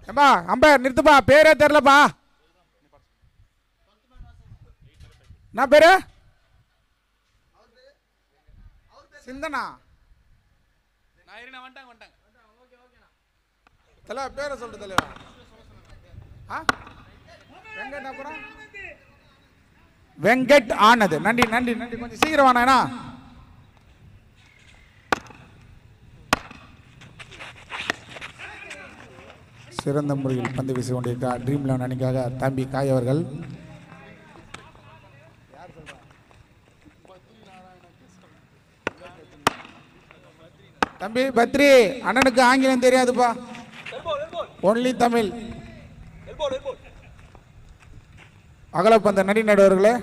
ஏம்பா அம்பையர் நிறுத்துப்பா, பேரே தெரியலப்பா. என்ன பேரு? சிந்தனா. தலை பேரை சொல்லிட்டு தலைவா. வெங்கட் அப்புறம் வெங்கட் ஆனது. நன்றி நன்றி நன்றி. கொஞ்சம் சீக்கிரம் வாண்ணா. சிறந்த முறையில் பந்து வீசி கொண்டிருக்கிறார் ட்ரீம் 11 அணிக்காக தம்பி காய் அவர்கள். தம்பி பத்ரி, அண்ணனுக்கு ஆங்கிலம் தெரியாதுப்பா, ஒன்லி தமிழ். அகலப்பந்த நடி நடுவர்களே,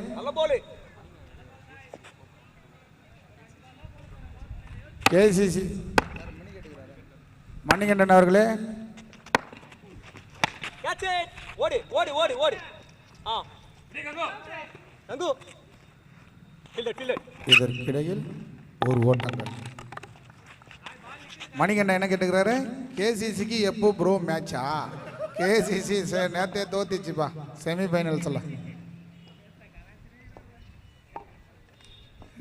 கேசிசி மணிகண்டன் அவர்களே, இதற்கிடையில் ஒரு ஓட்டங்கள். மணிகண்டன் என்ன கேட்டுக்கிறாரு? கேசிசிக்கு எப்போ ப்ரோ மேட்சா? கேசிசி நேரத்தே தோத்திச்சுப்பா செமிஃபைனல்ஸ்ல.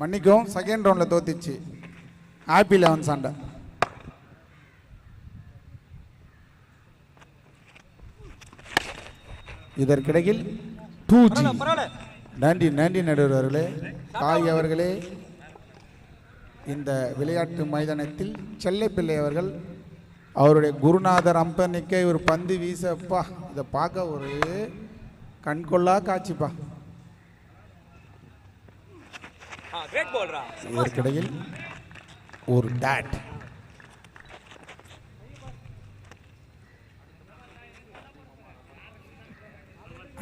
மன்னிக்கும், செகண்ட் ரவுண்டில் தோத்திச்சு ஹாப்பி 11 சண்டை. இதற்கிடையில் 2G. நன்றி நன்றி நடுவர்களே, காய் அவர்களே. இந்த விளையாட்டு மைதானத்தில் செல்லப்பிள்ளை அவர்கள் அவருடைய குருநாதர் அம்பனிக்க ஒரு பந்து வீசப்பா, இதை பார்க்க ஒரு கண்கொள்ளா காட்சிப்பா. இதற்கிடையில் ஒரு டாட்.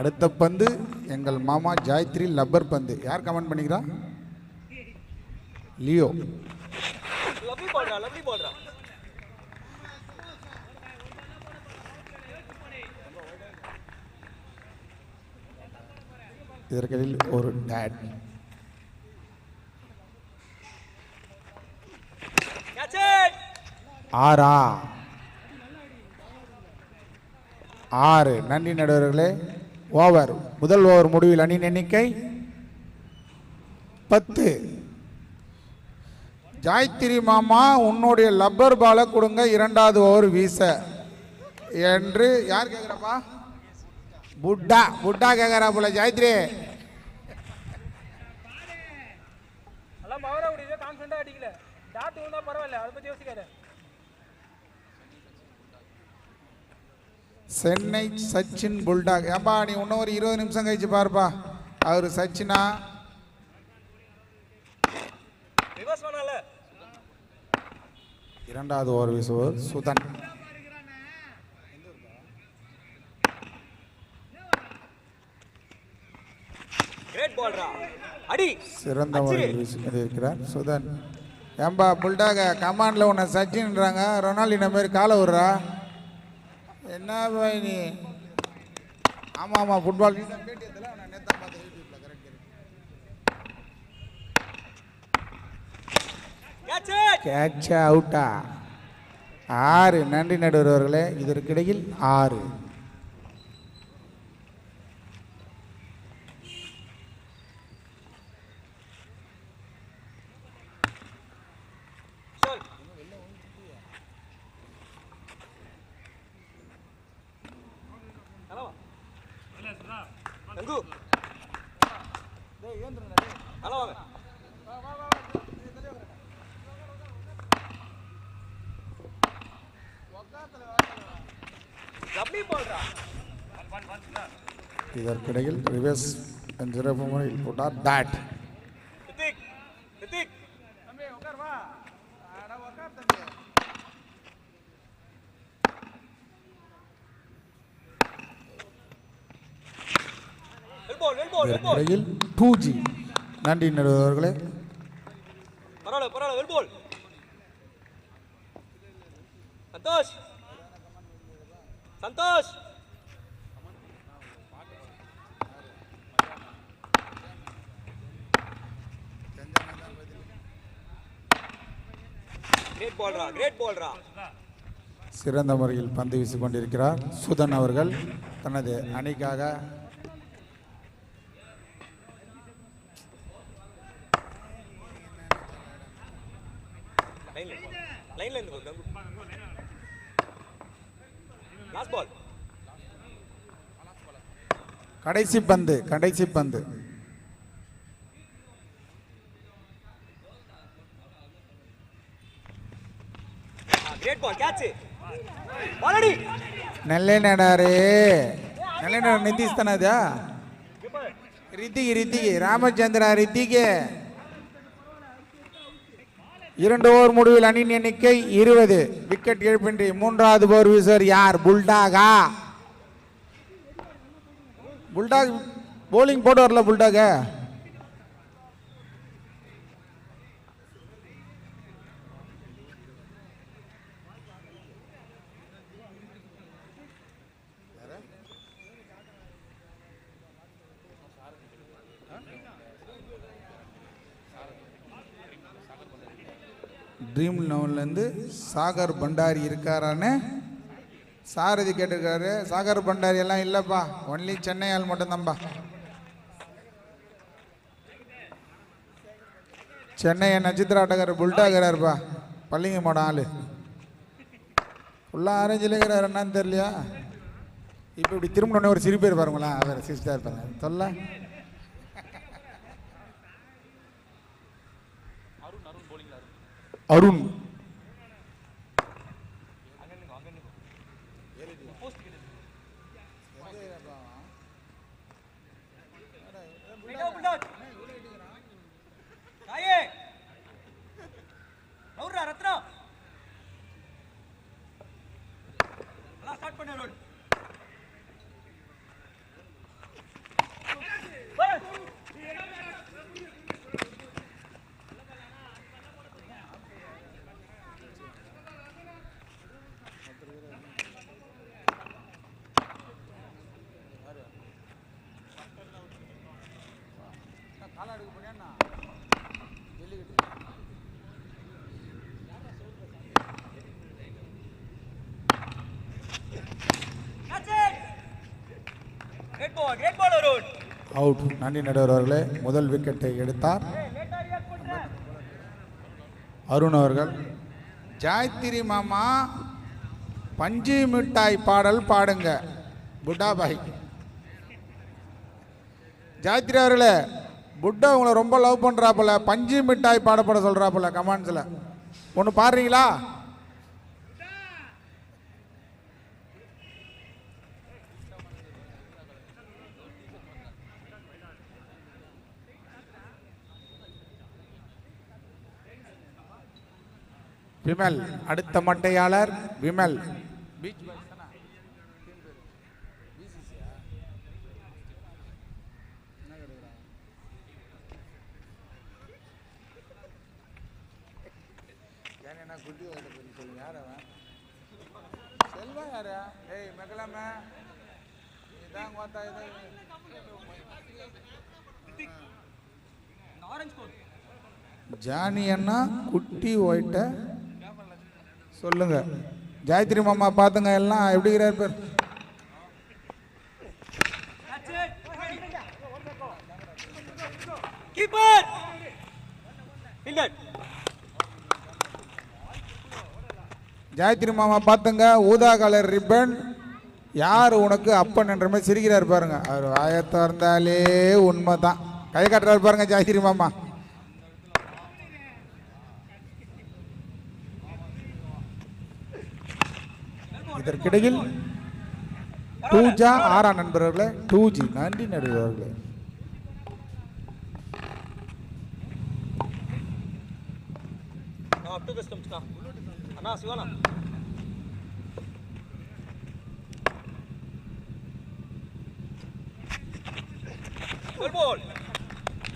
அடுத்த பந்து எங்கள் மாமா ஜாயத்ரி லப்பர் பந்து. யார் கமெண்ட் பண்ணிக்கிறா? லியோ. இதற்கிடையில் ஒரு டாட். ஆறா? 6. நன்றி நடுவர்களே. ஓவர். முதல் ஓவர் முடிவில் அணியின் எண்ணிக்கை 10. ஜாயத்ரி மாமா உன்னுடைய லப்பர் பாலை கொடுங்க, இரண்டாவது ஓவர் வீச என்று யார் கேட்குறப்பா? புட்டா. புட்டா கேட்குறா போல. ஜாயத்ரி சென்னை சச்சின் புல்டாக். ஏப்பா நீ இன்னும் ஒரு 20 நிமிஷம் கழிச்சு பாருப்பா. அவர் சச்சினா இரண்டாவது ஓவர் வீசுவோர் சுதன். சிறந்த முறையில் வீசிக்கொண்டிருக்கிறார் சுதன். ஏம்பா புல்டாக கமாண்டில் உன்னை சச்சின்றாங்க, ரொனால்டினோ மாரி காலை விடுறா. என்ன பாய் நீ? ஆமாம் ஆமாம், ஃபுட்பால் கேட்ச் அவுட்டா? 6. நன்றி நடுவர்களே. இதற்கிடையில் 6. இதற்கிடையில் ரிவர்ஸ் சிறப்பு முறையில் போட்டார் டாட். இதற்கிடையில் 2G. நன்றி நடுவர்களே. சந்தோஷ் சந்தோஷ் கிரேட் பால்ரா. சிறந்த முறையில் பந்து வீசிக் கொண்டிருக்கிறார் சுதன் அவர்கள் தனது அணிக்காக. கடைசி பந்து கடைசி பந்து. நல்ல நடாரு நல்ல நட நிதிஷ் தானதா ரித்திகி ராமச்சந்திரா ரித்திகே. 2 ஓவர் முடிவில் அணியின் எண்ணிக்கை 20. விக்கெட் இழப்பின்றி மூன்றாவது போர் வீசர் யார்? புல்டாகா. புல்டாக் போலிங் போட்டு வரல. புல்டாக ட்ரீம் லெவன்லேருந்து சாகர் பண்டாரி இருக்காரான்னு சாரதி கேட்டிருக்காரு. சாகர் பண்டாரி எல்லாம் இல்லைப்பா, ஒன்லி சென்னை ஆள் மட்டும்தான்பா. சென்னையை நட்சத்திர ஆட்டக்காரர் புல்டாகிறாருப்பா, பள்ளிங்க மாட ஆள் ஃபுல்லாக ஆரஞ்சில் இருக்கிறார். என்னன்னு தெரியலையா? இப்போ இப்படி திரும்பினோடனே ஒரு சிறு பேர் பாருங்களா, அவர் சிஸ்டர் இருப்பாங்க சொல்ல. அருண் அவுட். நன்றி நடுவர் அவர்களே. முதல் விக்கெட்டை எடுத்தார் அருண் அவர்கள். ஜாயத்ரி மாமா பஞ்சு மிட்டாய் பாடல் பாடுங்க புட்டாபாய். ஜாயத்ரி அவர்களே, புட்டா உங்களை ரொம்ப லவ் பண்ணுறாப்புல, பஞ்சு மிட்டாய் பாடப்பட சொல்கிறாப்புல கமெண்ட்ஸில். ஒன்று பாடுறீங்களா? விமல் அடுத்த மட்டையாளர் விமல். ஜானி அண்ணா குட்டி ஒயிட்ட சொல்லுங்க. ஜாயத்ரி மாமா பார்த்துங்க எல்லாம் எப்படி இருக்கிறார் பேர். ஜாயத்ரி மாமா பார்த்துங்க, ஊதா கலர் ரிப்பன். யார் உனக்கு அப்பன் என்ற மாதிரி சிரிக்கிறார் பாருங்க. அவர் வாயத்தை இருந்தாலே உண்மை தான். கை காட்டுறாரு பாருங்க ஜாயத்ரி மாமா. இதற்கிடையில் டூஜா ஆரா நண்பர்களே, 2G நன்றி நடுவர்களே.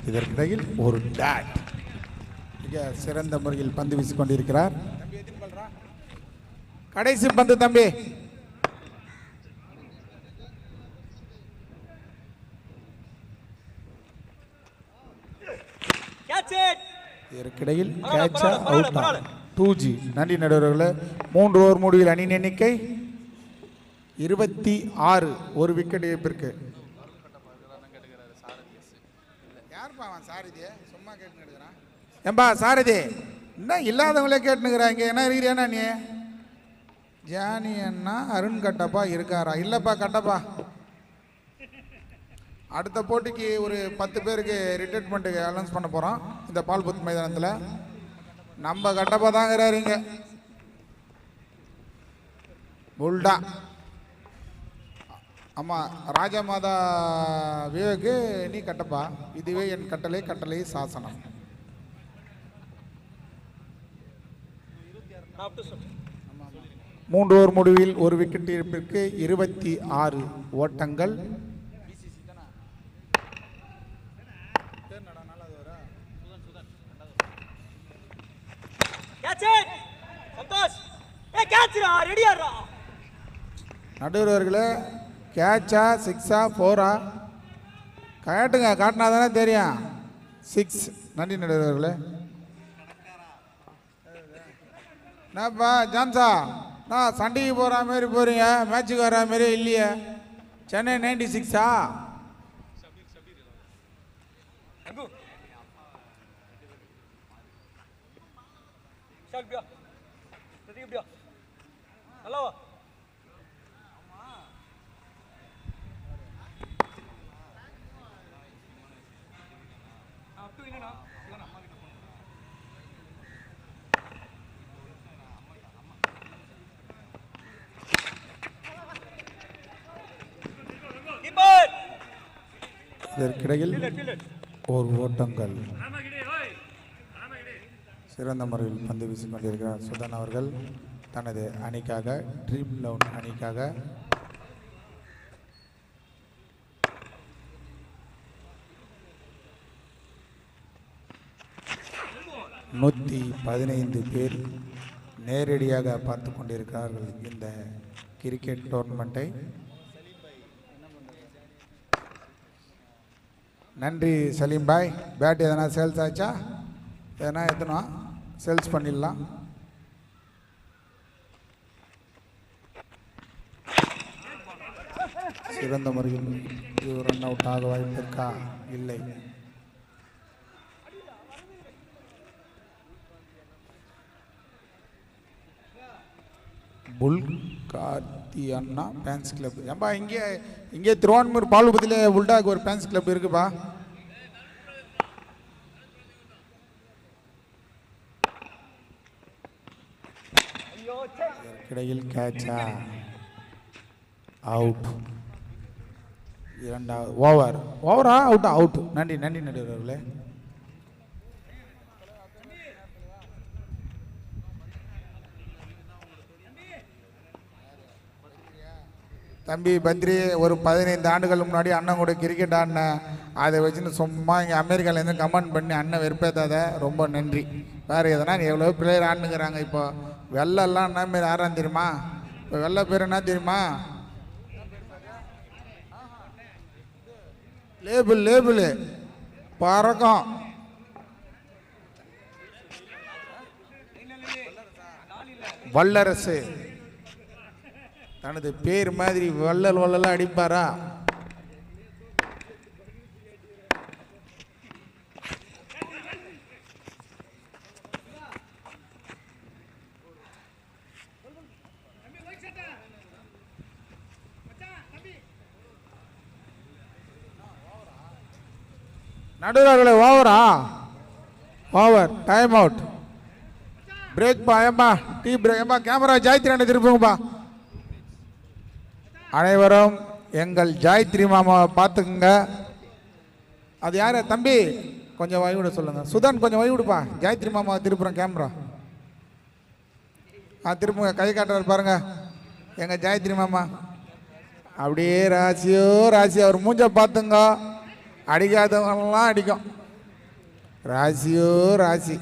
இதற்கிடையில் ஒரு டாட் மிக சிறந்த முறையில் பந்து வீசிக் கொண்டிருக்கிறார். கடைசி பந்து தம்பி. இதற்கிடையில் கேட்சா அவுட். 2G. நன்றி நடுவர்களே. 3 ஓவர் முடிவில் அணியின் எண்ணிக்கை 26. ஒரு விக்கெட் இழப்பிற்கு. யாருப்பா சாரதி சும்மா கேட்டுக்கிறான்? ஏம்பா சாரதி, என்ன இல்லாதவங்களே கேட்டுக்கிறாங்க. என்ன இருக்கிறியாண்ணா நீ? ஜானி அண்ணா அருண் கட்டப்பா இருக்காரா? இல்லைப்பா கட்டப்பா. அடுத்த போட்டிக்கு ஒரு 10 பேருக்கு ரிட்டைர்மெண்ட்டுக்கு அனௌன்ஸ் பண்ண போகிறோம் இந்த பால்புத் மைதானத்தில். நம்ம கட்டப்பா தாங்கிறாருங்க. புல்டா. ஆமாம், ராஜமாதா விவேக்கு நீ கட்டப்பா. இதுவே என் கட்டளை, கட்டளை சாசனம். மூன்று ஓவர் முடிவில் ஒரு விக்கெட் இழப்பிற்கு 26 ஓட்டங்கள். நடுவர்களே, கேட்சா சிக்ஸா போரா கேட்டுங்க, காட்டினா தானே தெரியும். 6. நன்றி நடுவர்களே. என்னப்பா ஜான்சா, நான் சண்டைக்கு போகிற மாதிரி போகிறீங்க, மேட்சுக்கு வர மாதிரி இல்லையே. சென்னை 96ஆ? இதற்கிடையில் ஒரு ஓட்டங்கள். சிறந்த முறையில் பந்து வீசிக் கொண்டிருக்கிறார் சுதன் அவர்கள் தனது அணிக்காக, ட்ரீம் 11 அணிக்காக. நூற்றி 15 பேர் நேரடியாக பார்த்து கொண்டிருக்கிறார்கள் இந்த கிரிக்கெட் டோர்னமெண்ட்டை. நன்றி சலீம் பாய். பேட் எதனா சேல்ஸ் ஆச்சா? எதனா எத்தனா சேல்ஸ் பண்ணிடலாம். சிறந்த முறையில் ரன் அவுட் ஆக வாய்ப்பு இருக்கா? இல்லை. புல் கார்த்தி அண்ணா ஃபேன்ஸ் கிளப். ஏன்பா இங்கே திருவான்மூர் பாலுபதியில் புல்டாக் ஒரு ஃபேன்ஸ் கிளப் இருக்குப்பா. இடையில் கேட்சா அவுட். இரண்டாவது ஓவரா அவுட். நன்றி நடுவர்களே. தம்பி பத்ரி, ஒரு 15 ஆண்டுகள் முன்னாடி அண்ணன் கூட கிரிக்கெட் ஆடினேன். அதை வச்சுன்னு சும்மா இங்கே அமெரிக்காவிலேருந்து கமெண்ட் பண்ணி அண்ணன் வெறுப்பேற்றாத. ரொம்ப நன்றி. வேறு எதனா எவ்வளோ பிளேயர் ஆடுனுங்கிறாங்க. இப்போ வெள்ளெல்லாம் என்ன மாரி ஆடுறான்னு தெரியுமா? இப்போ வெள்ளை பேர் என்ன தெரியுமா? லேபிள் பறக்கும். வல்லரசு தனது பேர் மாதிரி வள்ளல் அடிப்பாரா? நடுவர்களே, ஓவர் டைம் அவுட். பிரேக் பா. ஏம்பா டீ பிரேக். ஏம்பா கேமரா ஜாயத்ரி திருப்புங்கப்பா. அனைவரும் எங்கள் ஜாயத்ரி மாமாவை பார்த்துக்குங்க. அது யார் தம்பி? கொஞ்சம் வழிவிட சொல்லுங்கள். சுதன் கொஞ்சம் வழிவிடுப்பா. ஜாயத்ரி மாமாவை திருப்புறோம் கேமரா. திருப்புங்க. கை காட்டுறாரு பாருங்க எங்கள் ஜாயத்ரி மாமா. அப்படியே ராசி. அவர் மூஞ்ச பார்த்துங்க. அடிக்காதவங்களாம் அடிக்கும். ராசி.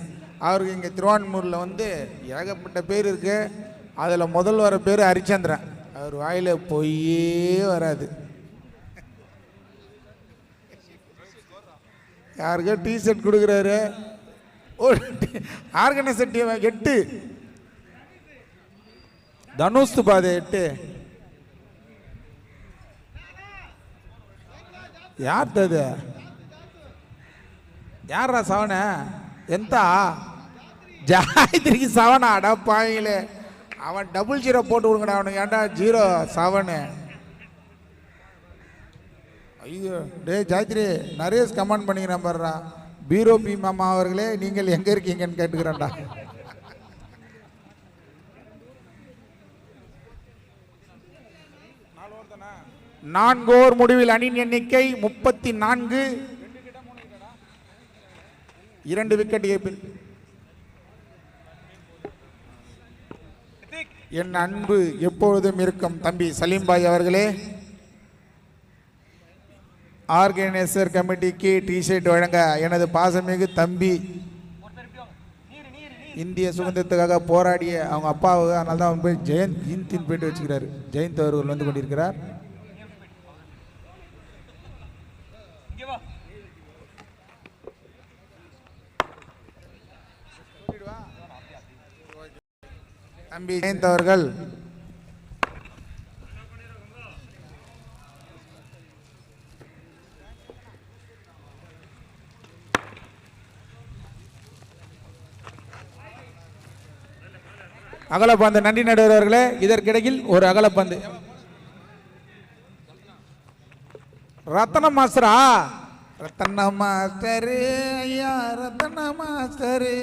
அவருக்கு இங்கே திருவான்மூரில் ஏகப்பட்ட பேர் இருக்கு. அதில் முதல் வர பேர் ஹரிச்சந்திரன். அவர் வாயில் பொய்யே வராது. யாருக்கோ டிஷர்ட் கொடுக்குறாரு, ஆர்கனைசர் டீம் 8, தனுஷ் பாது 8. யார் அது? யாரா சவன? எந்த ஜாயத்ரிக்கு 7 அடப்பாங்களே. அவன் டபுள் 0 போட்டு கொடுங்கடா அவனுக்கு. ஏன்டா 0-7? ஐயோ டே ஜாயத்ரி, நரேஷ் கமெண்ட் பண்ணிக்கிறேன் பாருடா. பீரோ பி மாமா அவர்களே, நீங்கள் எங்க இருக்கீங்கன்னு கேட்டுக்கிறேன்டா. நான்கோர் முடிவில் அணியின் எண்ணிக்கை 34. 2 விக்கெட் கேப்பில். என் அன்பு எப்பொழுதும் இருக்கும் தம்பி சலீம்பாய் அவர்களே, ஆர்கனைசர் கமிட்டிக்கு டிஷர்ட் வழங்க எனது பாசமிகு தம்பி, இந்திய சுதந்திரத்துக்காக போராடிய அவங்க அப்பாவுக்கு, அதனால தான் அவன் போய் ஜெயந்த் போயிட்டு வச்சுக்கிறாரு. ஜெயந்த் அவர்கள் வந்து கொண்டிருக்கிறார். தம்பி ஜெயந்த் அவர்கள் அகலப்பந்து. நன்றி நடுவர் அவர்களே. இதற்கிடையில் ஒரு அகலப்பந்து. ரத்தன மாஸ்டரா? ரத்தன மாஸ்டரு ஐயா, ரத்தன மாஸ்டரு.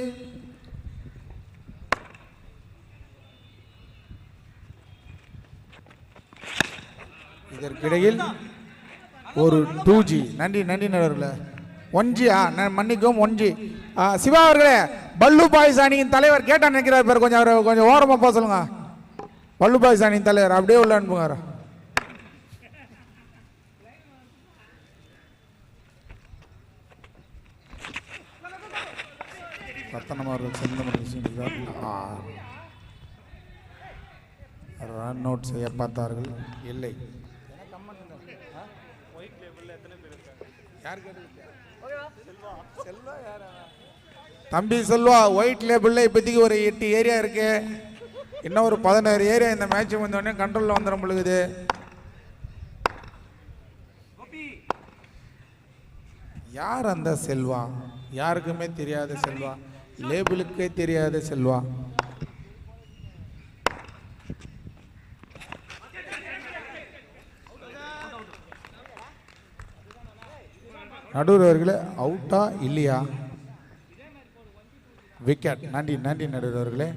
இதற்கிடையில் ஒரு 2G. நன்றி நன்றி நடுவர்களே. 1G மன்னிக்கும் 1G. சிவா அவர்களே, பல்லு பாய்ஸ் அணியின் தலைவர் கேட்டா நினைக்கிறார் பேர், கொஞ்சம் ஓரமா போக சொல்லுங்க. பல்லு பாய்ஸ் அணியின் தலைவர் அப்படியே உள்ள அனுப்புங்க. ரத்தனம் அவர்கள் ரன் அவுட் செய்ய பார்த்தார்கள், இல்லை. தம்பி செல்வா ஒயிட் லேபிளில் இப்போதைக்கு ஒரு 8 ஏரியா இருக்கு. இன்னும் ஒரு 16 ஏரியா இந்த மேட்ச் வந்தோடனே கண்ட்ரோலில் வந்துடும் பொழுது. யார் அந்த செல்வா? யாருக்குமே தெரியாத செல்வா, லேபிளுக்கே தெரியாத செல்வா. நடுவர் அவர்களே, அவுட்டா இல்லையா? விக்கெட். நன்றி நன்றி நடுவர் அவர்களே.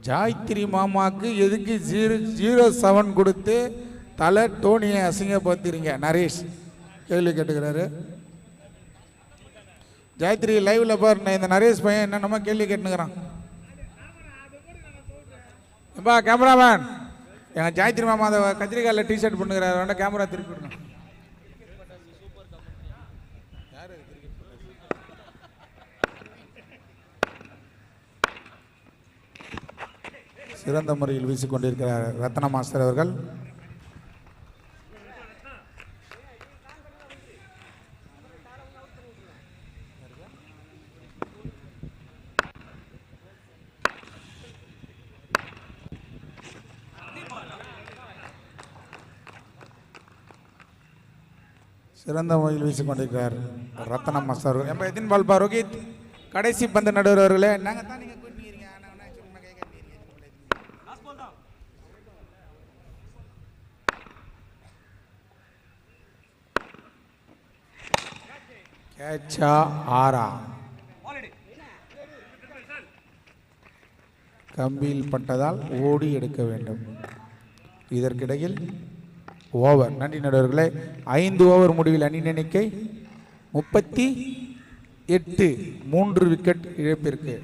ஜாயத்ரி மாமாக்கு எதுக்கு 0-7 கொடுத்து தலை டோனியை அசிங்கப்படுத்துறீங்க? நரேஷ் கேள்வி கேட்டுக்கிறாரு. ஜாயத்ரி லைவ்ல பாரு, இந்த நரேஷ் பையன் என்னென்னமா கேள்வி கேட்டுக்கிறான். எப்பா கேமராமேன், எங்க ஜாயத்ரி மாமா அந்த கத்திரிக்காயில் டிஷர்ட் பண்ணுகிறாரு, வேண்டாம் கேமரா திருப்பி விடணும். சிறந்த முறையில் வீசிக்கொண்டிருக்கிறார் ரத்ன மாஸ்டர் அவர்கள். சிறந்த முறையில் வீசிக்கொண்டிருக்கிறார் ரத்ன மாஸ்டர். எத்தனை பால் பா ரோஹித்? கடைசி பந்து நடுவர் அவர்களே. நாங்கள் தான் நீங்கள் கூட்டிக்கிறீங்க. கேட்சா ஆரா? கம்பியில் பட்டதால் ஓடி எடுக்க வேண்டும். இதற்கிடையில் ஓவர். நன்றி நடுவர்களே. 5 ஓவர் முடிவில் அணி எண்ணிக்கை 38. 3 விக்கெட் இழப்பிற்கு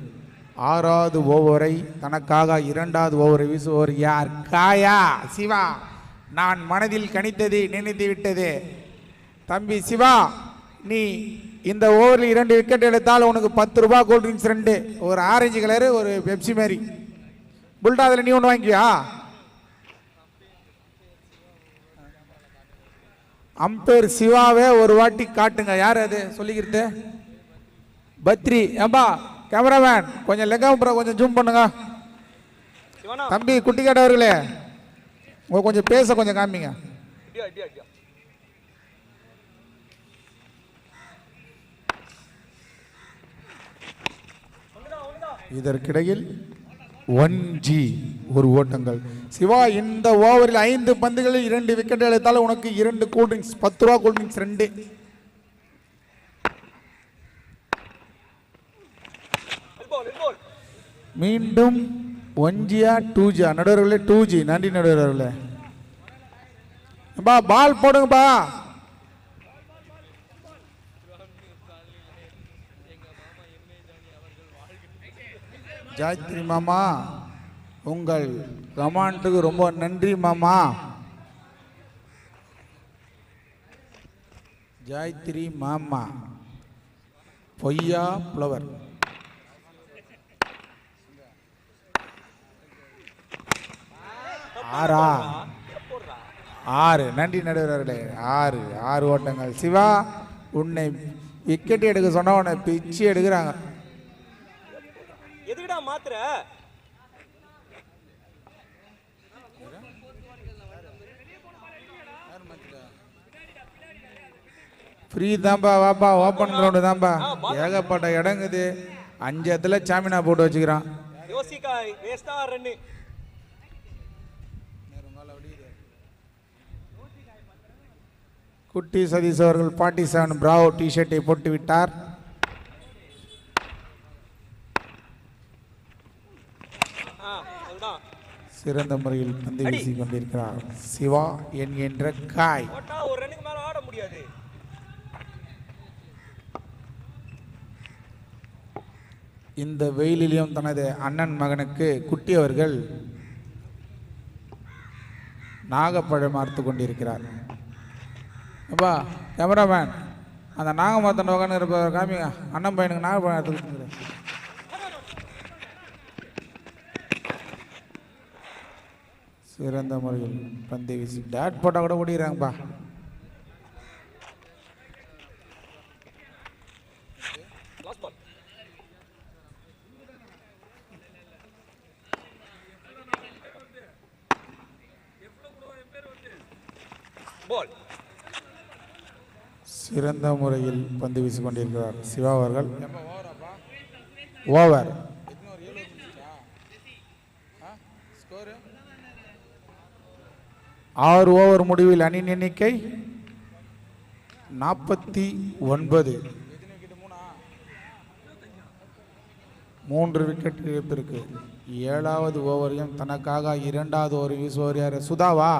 6வது ஓவரை தனக்காக 2வது ஓவரை வீசுவோர் யார்? காயா சிவா. நான் மனதில் கணித்தது நினைத்து விட்டது. தம்பி சிவா, நீ இந்த ஓவரில் 2 விக்கெட் எடுத்தால் உனக்கு 10 ரூபாய் கூல் ட்ரிங்க்ஸ் 2, ஒரு ஆரஞ்சு கலரு, ஒரு பெப்சி மாதிரி. புல்டா அதில் நீ ஒன்று வாங்கிக்கியா? அம்பேர் சிவாவே ஒரு வாட்டி காட்டுங்க. யார் அது சொல்லிக்கிறது? பத்ரி. ஏம்பா கேமராமேன் கொஞ்சம் லெக்காம்புற கொஞ்சம் ஜூம் பண்ணுங்க. தம்பி குட்டி கேட்டவர்களே உங்க கொஞ்சம் பேச கொஞ்சம் காமிங்க. இதற்கிடையில் 1G ஒரு ஓட்டங்கள். சிவா இந்த ஓவரில் 5 பந்துகளில் 2 விக்கெட் எடுத்தால் உனக்கு 2 கூல்ட்ரிங்க்ஸ் 10 ரூபா கூல்ட்ரிங்க்ஸ் 2. மீண்டும் 1G-யா 2G-யா? நடுவர்களே 2G. நன்றி நடுவர்களே. பால் போடுங்கப்பா. ஜாயத்ரி மாமா உங்கள் கமாண்டுக்கு ரொம்ப நன்றி மாமா. ஜாயத்ரி மாமா பொய்யா புலவர். ஆறா 6. நன்றி நடுவர்களே. 6 ஓட்டங்கள். சிவா உன்னை விக்கெட் எடுக்க சொன்னா உன்னை பிச்சு எடுக்கிறாங்க. எதுக்குடா மாத்திர? ஃப்ரீ தான்பா வாப்பா. ஓப்பன் கிரவுண்டு தான்பா. ஏகப்பட்ட இடங்குது. 5 இடத்துல சாமினா போட்டு வச்சுக்கிறான். யோசிக்காய் வேஸ்டா ரன்னு. குட்டி சதீஷ் அவர்கள் 47 பிராவோ டிஷர்ட்டை போட்டு விட்டார். சிறந்த முறையில் பந்து வீசி கொண்டிருக்கிறார் சிவா என்கின்ற காய். ஒரு ரன்னுக்கு மேல ஆட முடியாது. இந்த வெயிலிலும் தனது அண்ணன் மகனுக்கு குட்டி அவர்கள் நாகப்பழம் அறுத்து கொண்டிருக்கிறார். அப்பா கேமராமேன் அந்த நாகமாத்தன் உட்காந்து இருப்ப காமிங்க. அண்ணன் பையனுக்கு நாகப்பழம் அறுத்து கொடுத்துருக்கிறேன். சிறந்த முறையில் பந்தை வீசி பேட் போட்டால் கூட ஓடிடுறாங்கப்பா. சிறந்த முறையில் பந்து வீசி கொண்டிருக்கிறார் சிவா அவர்கள். ஓவர் 6 ஓவர் முடிவில் அணி எண்ணிக்கை 49. 3 விக்கெட் இழப்பிற்கு 7வது ஓவரையும் தனக்காக 2வது ஓவர் வீசுவோர் யார்? சுதாவா?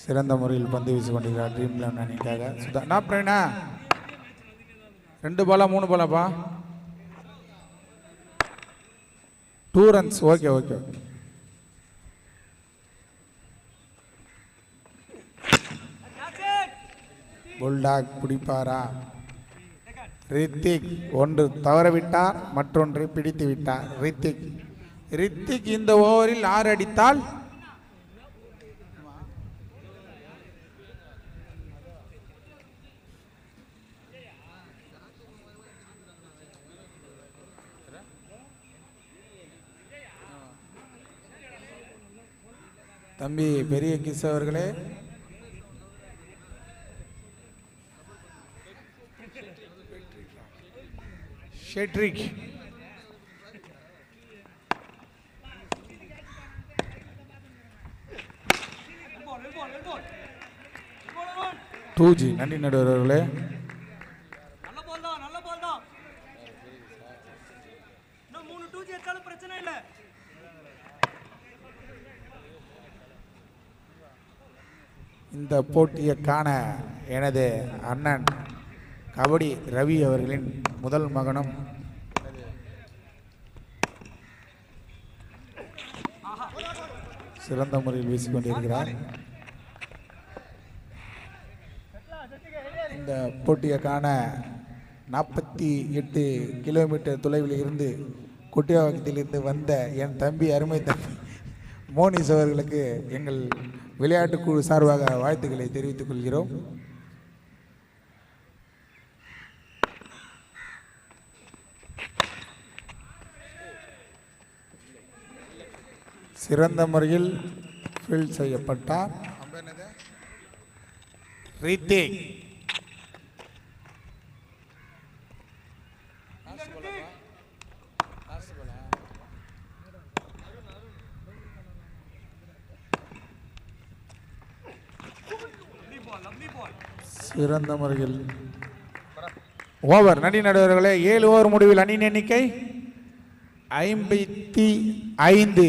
சிறந்த முறையில் பந்து வீசி கொண்டிருக்கிறார் ட்ரீம் 11 அணிக்காக சுதா. நான் பிரவீனா 2 பாலா 3 பாலாப்பா? 2 ரன்ஸ். Okay okay. புல்டாக் பிடிப்பாரா? ரித்திக் ஒன்று தவறவிட்டார், மற்றொன்றை பிடித்து விட்டார். ரித்திக் இந்த ஓவரில் 6 அடித்தால் தம்பி பெரிய கிஸ் அவர்களே ஷெட்ரிக் 2G. நன்றி நடுவர்களே. இந்த போட்டியை காண எனது அண்ணன் கபடி ரவி அவர்களின் முதல் மகனும் சிறந்த முறையில் வீசிக்கொண்டிருக்கிறார். இந்த போட்டியை காண 48 கிலோமீட்டர் தொலைவில் இருந்து குட்டியாவக்கத்திலிருந்து வந்த என் தம்பி அருமை தம்பி மோனிஸ் அவர்களுக்கு எங்கள் விளையாட்டுக்குழு சார்பாக வாழ்த்துக்களை தெரிவித்துக் கொள்கிறோம். சிறந்த முறையில் ஃபீல்ட் செய்யப்பட்டார் ரித்திக். சிறந்த முறையில் ஓவர். நடி நடுவர்களே, 7 ஓவர் முடிவில் அணியின் எண்ணிக்கை 55.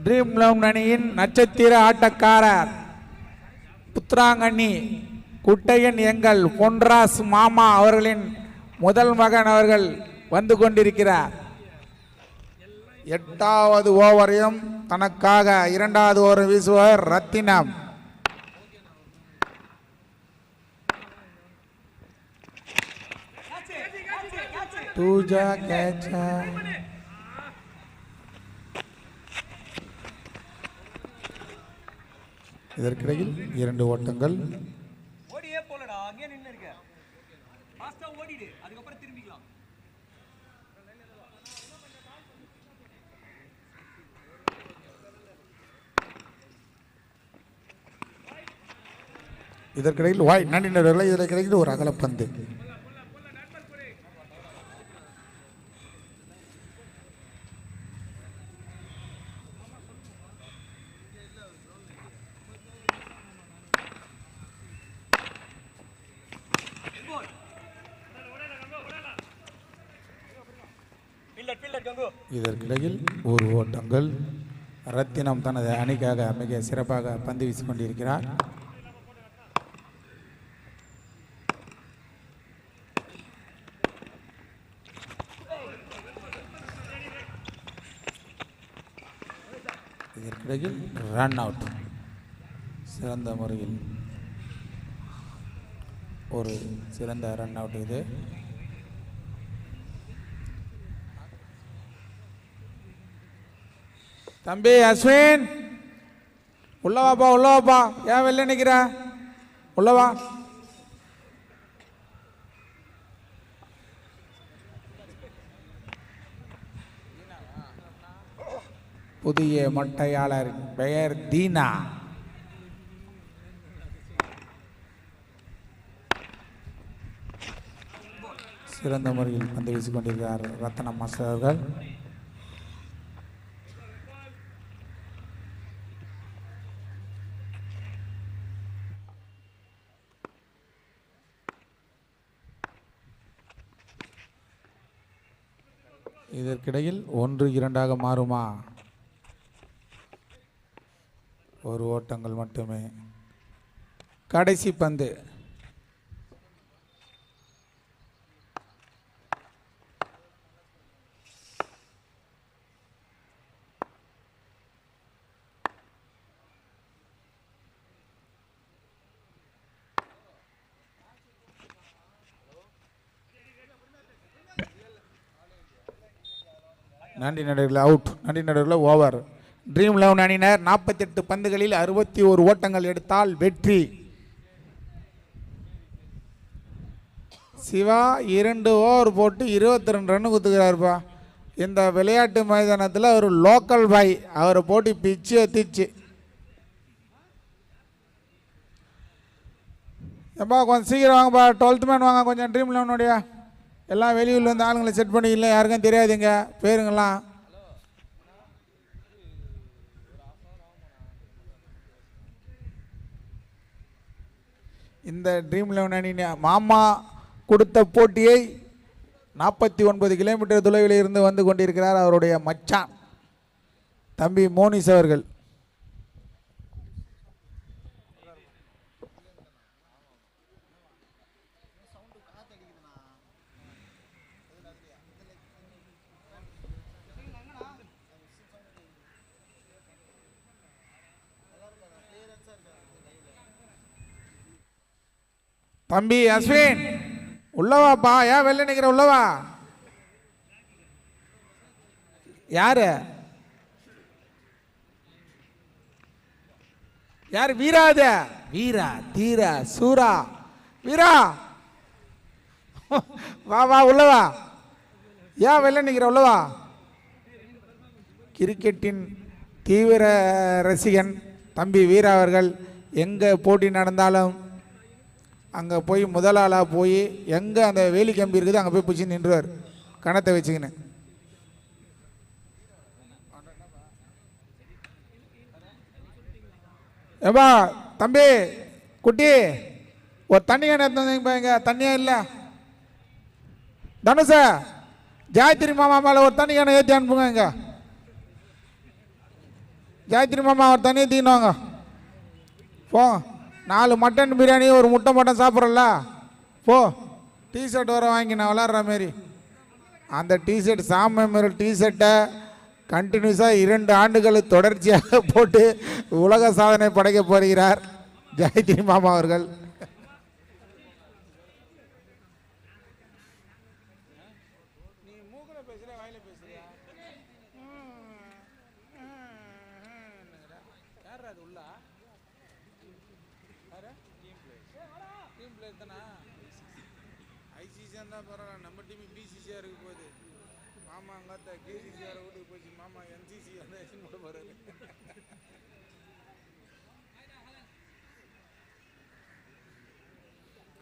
ட்ரீம் லெவன் அணியின் நட்சத்திர ஆட்டக்காரர் புத்ராங்கண்ணி குட்டையன் எங்கள் பொன்ராஸ் மாமா அவர்களின் முதல் மகன் அவர்கள் வந்து கொண்டிருக்கிறார். 8வது ஓவரையும் தனக்காக 2வது ஓவர் வீசுவார் ரத்தினம். டூஜா கேட்சா. இதற்கிடையில் 2 ஓட்டங்கள். ஓடியே போலடா, அங்கே நின்னு இருக்க. ஃபாஸ்டா ஓடிடு, அதுக்கு அப்புறம் திரும்பிக்கலாம். இதற்கிடையில் வாய் நன்றினர்களை இதில் கிடைக்கிற ஒரு அகலப்பந்து. இதற்கிடையில் 1 ஓட்டங்கள். ரத்தினம் தனது அணிக்காக மிக சிறப்பாக பந்து வீசிக் கொண்டிருக்கிறார். இதற்கிடையில் ரன் அவுட். சிறந்த முறையில் ஒரு சிறந்த ரன் அவுட் இது. தம்பி அஸ்வின், உள்ளவாப்பா உள்ளவாப்பா, ஏன் வெளில நிற்கிற? உள்ளவா. புதிய மட்டையாளர் பெயர் தீனா. சிறந்த முறையில் பந்து வீசிக் கொண்டிருக்கிறார் ரத்தனம் மாஸ்டர் அவர்கள். இதற்கிடையில் 1-2 மாறுமா? 1 ஓட்டங்கள் மட்டுமே. கடைசி பந்து. நன்றி நடுவர்களே, அவுட். நன்றி நடுவர்களே, ஓவர். ட்ரீம் லெவன் அணியினர் 48 பந்துகளில் 61 ஓட்டங்கள் எடுத்தால் வெற்றி. சிவா 2 ஓவர் போட்டு 22 ரன் குத்துக்கிறாருப்பா. இந்த விளையாட்டு மைதானத்தில் ஒரு லோக்கல் பாய், அவரை போட்டு பிச்சு எத்திச்சு. எப்பா கொஞ்சம் சீக்கிரம் வாங்கப்பா, 12th மேன் வாங்க கொஞ்சம். ட்ரீம் லெவனுடைய எல்லாம் வெளியூரில் வந்து ஆளுங்களை செட் பண்ணிக்கல, யாருக்கும் தெரியாதுங்க பேருங்கெல்லாம். இந்த ட்ரீம் லெவன் அணி மாமா கொடுத்த போட்டியை 49 கிலோமீட்டர் தொலைவில் இருந்து வந்து கொண்டிருக்கிறார் அவருடைய மச்சான். தம்பி மோனிஸ் அவர்கள். தம்பி அஸ்வின் உள்ளவாப்பா, ஏன் வெளில நிக்கிற? உள்ளவா. யாரு யாரு? வீராத வீரா தீரா சூரா வீரா வா வா உள்ளவா. ஏன் வெளில நிக்கிற? உள்ளவா. கிரிக்கெட்டின் தீவிர ரசிகன் தம்பி வீரா அவர்கள் எங்கே போட்டி நடந்தாலும் அங்கே போய் முதலாளாக போய் எங்கே அந்த வேலி கம்பி இருக்குது அங்கே போய் பிடிச்சி நின்றுவார் கணத்தை வச்சுக்கின்னு. ஏப்பா தம்பி குட்டி, ஒரு தண்ணி கேன் எடுத்து இங்கே தண்ணியே இல்லை. தனுஷ ஜாயத்ரி மாமா மேலே ஒரு தண்ணி கேனை ஏற்றி அனுப்புங்க. இங்கே ஜாயத்ரி மாமா ஒரு தண்ணியை தீனுவாங்க. போ, 4 மட்டன் பிரியாணி ஒரு முட்டை மட்டன் சாப்பிட்றல. போ, டிஷர்ட் வர வாங்கி நான் விளாட்ற மாரி அந்த டிஷர்ட் சாமி மாரி டிஷர்ட்டை கண்டினியூஸாக 2 ஆண்டுகள் தொடர்ச்சியாக போட்டு உலக சாதனை படைக்க போகிறார் ஜெயத்ரி மாமா அவர்கள். நம்ம டீம் பிசிசியா இருக்கு போகுது. மாமா அங்கே கேசிசிஆர் வீட்டுக்கு போச்சு. மாமா என்சிசி கூட போறாரு.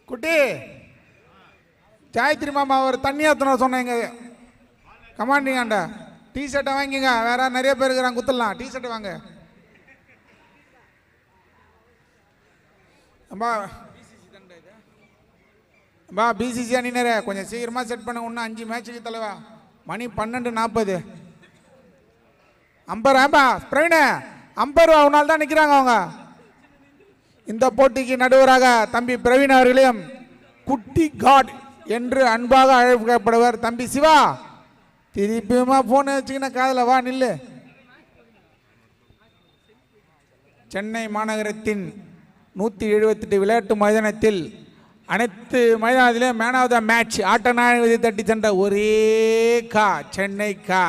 குட்டி ஜாயத்ரி மாமா ஒரு தண்ணி ஏற்றணும் சொன்னீங்க. கமாண்டிங் ஆண்ட டிஷர்ட்டை வாங்கிங்க. வேற நிறைய பேர் இருக்கிறாங்க, குத்தலாம். டிஷர்ட்டை வாங்க. அம்மா பா பிசிசி அணினரே கொஞ்சம் சீக்கிரமாக செட் பண்ண. இன்னும் 5 மேட்சுக்கு தலைவா. மணி 12:40. அம்பர் ஆம்பா பிரவீன அம்பர் அவனால் தான் நிற்கிறாங்க. அவங்க இந்த போட்டிக்கு நடுவராக தம்பி பிரவீன் அவர்களையும் குட்டி காட் என்று அன்பாக அழைக்கப்படுவர் தம்பி சிவா. திருப்பியுமா போன வச்சுக்கின காதில் வா நில்லு. சென்னை மாநகரத்தின் 178 விளையாட்டு மைதானத்தில் அனைத்து மைதானத்திலே மேன் ஆஃப் த மேட்ச் ஆட்ட நாயகத்தை தட்டி சென்ற ஒரே கா சென்னை கா.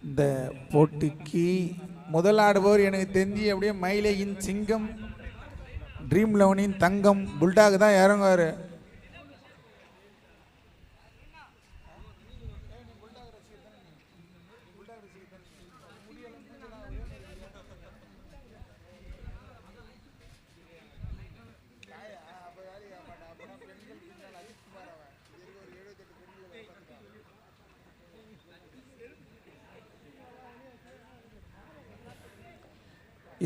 இந்த போட்டிக்கு முதல் ஆடுபவர் எனக்கு தெரிஞ்சு அப்படியே மைலேஜின் சிங்கம் ட்ரீம் லெவனின் தங்கம் புல்டாக் தான் இறங்குவார்.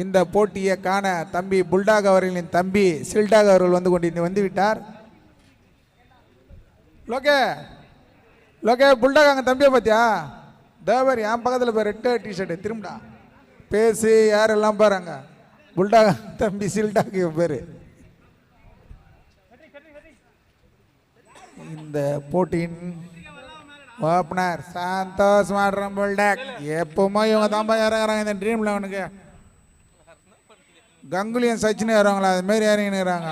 இந்த போட்டியை காண தம்பி புல்டாக் அவர்களின் தம்பி சில்டாக் அவர்கள் வந்து விட்டார். லோகே லோகே புல்டாக் அங்கே தம்பியை பார்த்தியா? தேவர் என் பக்கத்தில் போய் ரெட் டிஷர்ட்டு திரும்படா பேசு. யாரெல்லாம் பாருங்க புல்டாக் தம்பி சில்டாக்கு பேர். இந்த போட்டியின் ஓப்பனர் சந்தோஷ் மாடுறோம் புல்டாக். எப்பவுமே இவங்க தான் இறங்குறாங்க இந்த ட்ரீம் லெவனுக்கு. கங்குலியும் சச்சினும் ஏறுவாங்களா அது மாரி இறங்கினுறாங்க.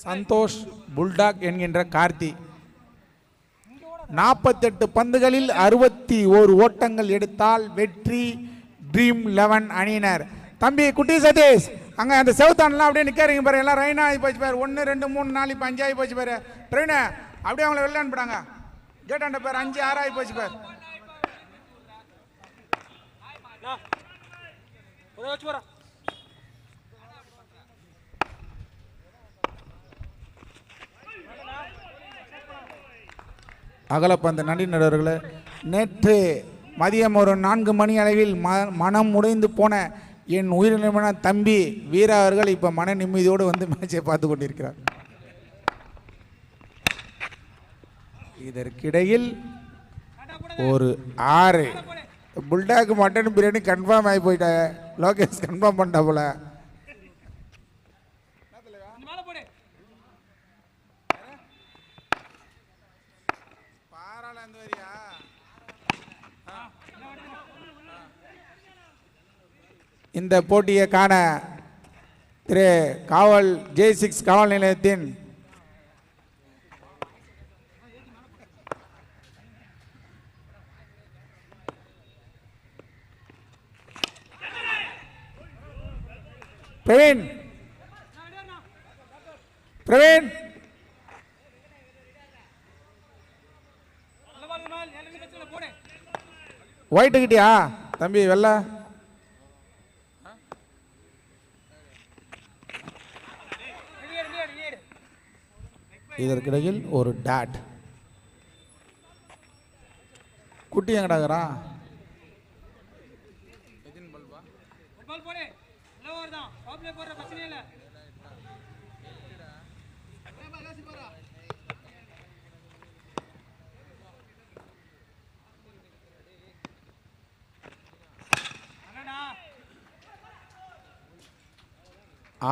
சந்தோஷ் புல்டாக் என்கின்ற கார்த்தி 48 பந்துகளில் 61 ஓட்டங்கள் எடுத்தால் வெற்றி ட்ரீம் 11 அணியினர். தம்பி குட்டி சதீஷ் அங்கே அந்த செவுத்தானெலாம் அப்படியே நிற்கிறீங்க பாரு. எல்லாம் ரைனா ஆகி போச்சு பாரு. 1 2 3 4 இப்போ 5 ஆகி போச்சு பாரு. ட்ரெயினை அப்படியே அவங்கள வெளில அனுப்பிடாங்க. கேட்டாண்ட பேர் 5 6 ஆகி போச்சு பாரு. அகலப்பந்து. நன்றி நடுவர்களே. நேற்று மதியம் ஒரு 4 மணி அளவில் மனம் உடைந்து போன என் உயிரிழமான தம்பி வீரா அவர்கள் இப்போ மன நிம்மதியோடு வந்து மேட்சை பார்த்து கொண்டிருக்கிறார். இதற்கிடையில் ஒரு 6 புல்டாக் மட்டன் பிரியாணி கன்ஃபார்ம் ஆகி போயிட்ட. லோகேஷ் கன்ஃபார்ம் பண்ணிட்டா போல. இந்த போட்டியை காண திரு காவல் J6 காவல் நிலையத்தின் பிரவீன் ஒயிட்டு கிட்டியா தம்பி வெள்ள. இதற்கிடையில் ஒரு டாட். குட்டி எங்கடாகிறான்?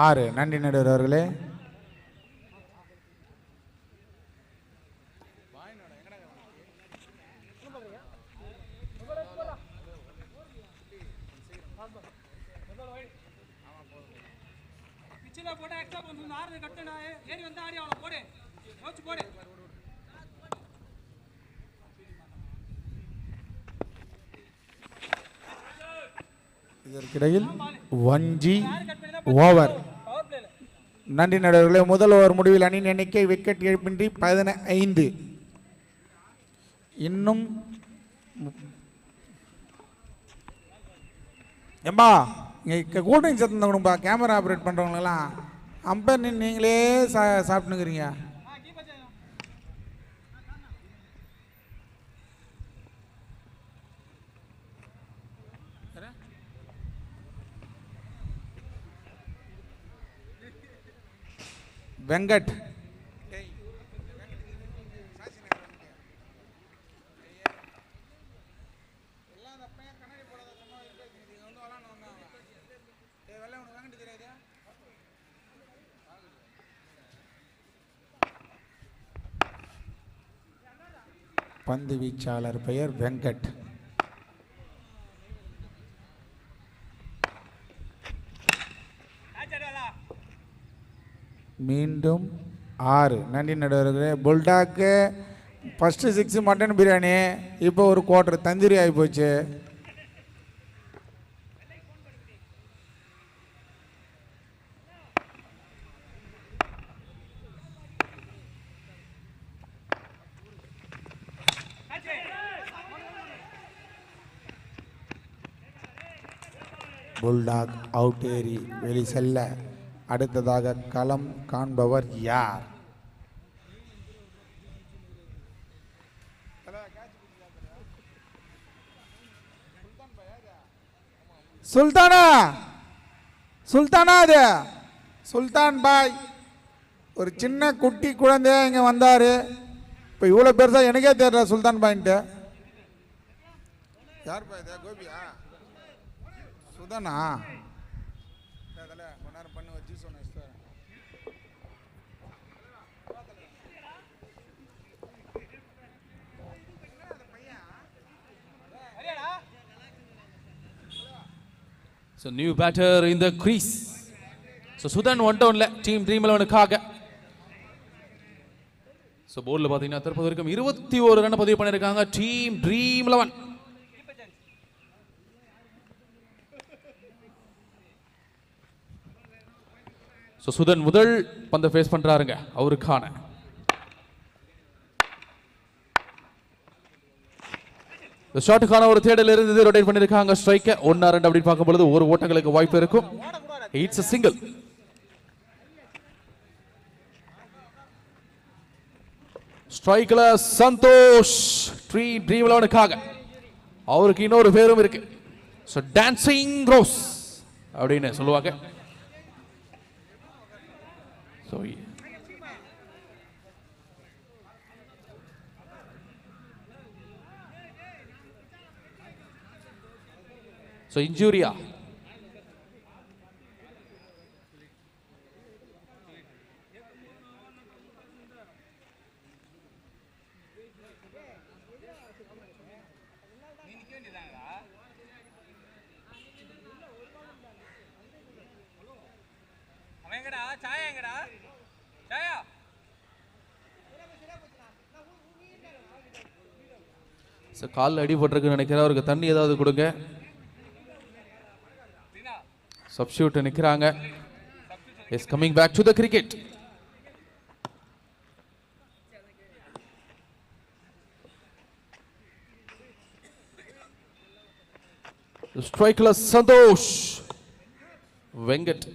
ஆறு. நன்றி நடுவர் அவர்களே. இதற்கிடையில் 1G ஓவர். நன்றி நடுவர்களே. முதல் ஓவர் முடிவில் அணியின் எண்ணிக்கை விக்கெட் இழப்பின்றி 15. இன்னும் ஏம்பா இங்கே கூல்ட்ரிங்க்ஸ் எடுத்து கொடுப்பா. கேமரா ஆப்ரேட் பண்ணுறவங்களெல்லாம் அம்பர் நீங்களே சாப்பிட்டுங்கிறீங்க. வெங்கட் பந்து வீச்சாளர் பெயர் வெங்கட். மீண்டும் 6. நன்றி நடுவர்களே. புல்டாக்கு ஃபஸ்ட்டு 6 மட்டன் பிரியாணி, இப்போ ஒரு குவார்டர் தந்தூரி ஆகி போச்சு. புல்டாக் அவுட் ஏறி வெளி செல்ல அடுத்ததாக களம் காண்பவர் யார்? சுல்தானா அது சுல்தான் பாய். ஒரு சின்ன குட்டி குழந்தைய இங்கே வந்தார். இப்போ இவ்வளோ பெருசாக எனக்கே தெரியல சுல்தான் பாயின்ட்டு. யார் பாய்? கோபியா? Suthana? So new batter in the crease. So Sudan one down le team Dream 11க்காக. So bowlல பாத்தீங்கன்னா தற்போது வரைக்கும் 21 ரன் பதிவு பண்ணிருக்காங்க டீம் Dream 11. So சுதன் முதல் பந்தை ஃபேஸ் பண்றாருங்க அவருக்கான. இந்த ஷாட்டுக்கான ஒரு தேடல் இருந்தது. ரொட்டேட் பண்ணிருக்காங்க ஸ்ட்ரைக்க 1-2 அப்படின்னு பார்க்கும்போது ஒரு ஓட்டங்களுக்கு வாய்ப்பு இருக்கும். It's a single. ஸ்ட்ரைக்ல சந்தோஷ் ட்ரீம் 11க்காக அவருக்கு இன்னொரு பேரும் இருக்கு. ஸோ டான்சிங் ரோஸ் அப்படின்னு சொல்லுவாங்க. ஸோ இன்ஜூரியா காலில் அடிபட்டிருக்குன்னு நினைக்கிறேன். அவருக்கு தண்ணி ஏதாவது கொடுங்க. சப்ஸ்டியூட் நிற்கிறாங்க. Is coming back to the cricket. ஸ்ட்ரைக்ல சந்தோஷ் வெங்கட்.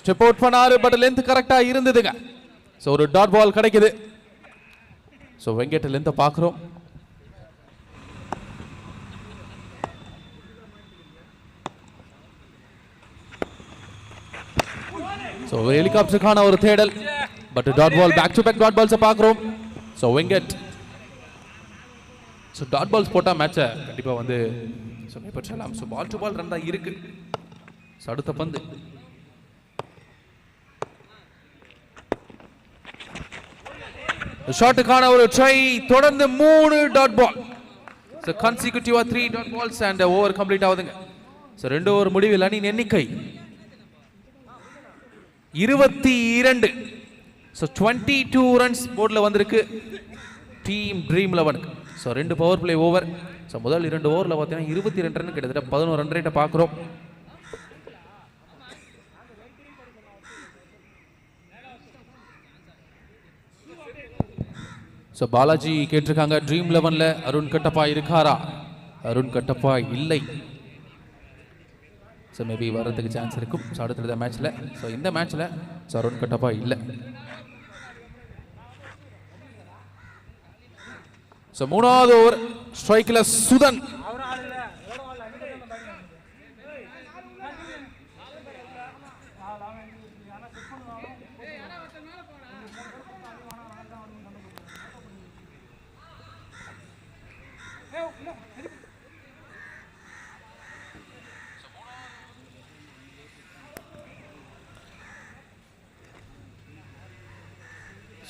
ஸ்டெப் அவுட் பண்ணாரு, பட் லென்த் கரெக்டா இருந்ததுங்க. ஸோ ஒரு டாட் பால் கிடைக்குது. ஸோ வெங்கட் லென்த்தை பார்க்குறோம். ஸோ ஹெலிகாப்டருக்கான ஒரு தேடல், but dot ball back to back dot பால்ஸை பார்க்குறோம். So Venkat so dot balls போட்டால் மேட்சை கண்டிப்பாக வந்து கைப்பற்றலாம். So ball to ball run தான் இருக்கு. ஸோ அடுத்த பந்து ஷாட்டுக்கான ஒரு ட்ரை, தொடர்ந்து 3 டாட் பால். ஸோ கன்சிக்யூட்டிவா 3 dot balls and over complete ஆகுதுங்க. ஸோ 2 ஓவர் முடிவில் அணியின் எண்ணிக்கை 22. ஸோ 22 ரன்ஸ் போர்டில் வந்திருக்கு team dream 11. So 2 power play over. So முதல் 2 ஓவரில் பார்த்தீங்கன்னா 22 ரன், கிட்டத்தட்ட 11 ரன் ரேட்டை பார்க்குறோம். ஸோ பாலாஜி கேட்டிருக்காங்க ட்ரீம் 11ல் அருண் கட்டப்பா இருக்காரா? அருண் கட்டப்பா இல்லை. ஸோ மேபி வர்றதுக்கு சான்ஸ் இருக்கும். ஸோ அடுத்த மேட்ச்சில், ஸோ இந்த மேட்ச்சில் ஸோ அருண் கட்டப்பா இல்லை. ஸோ 3வது ஓவர் ஸ்ட்ரைக்கில் சுதன்.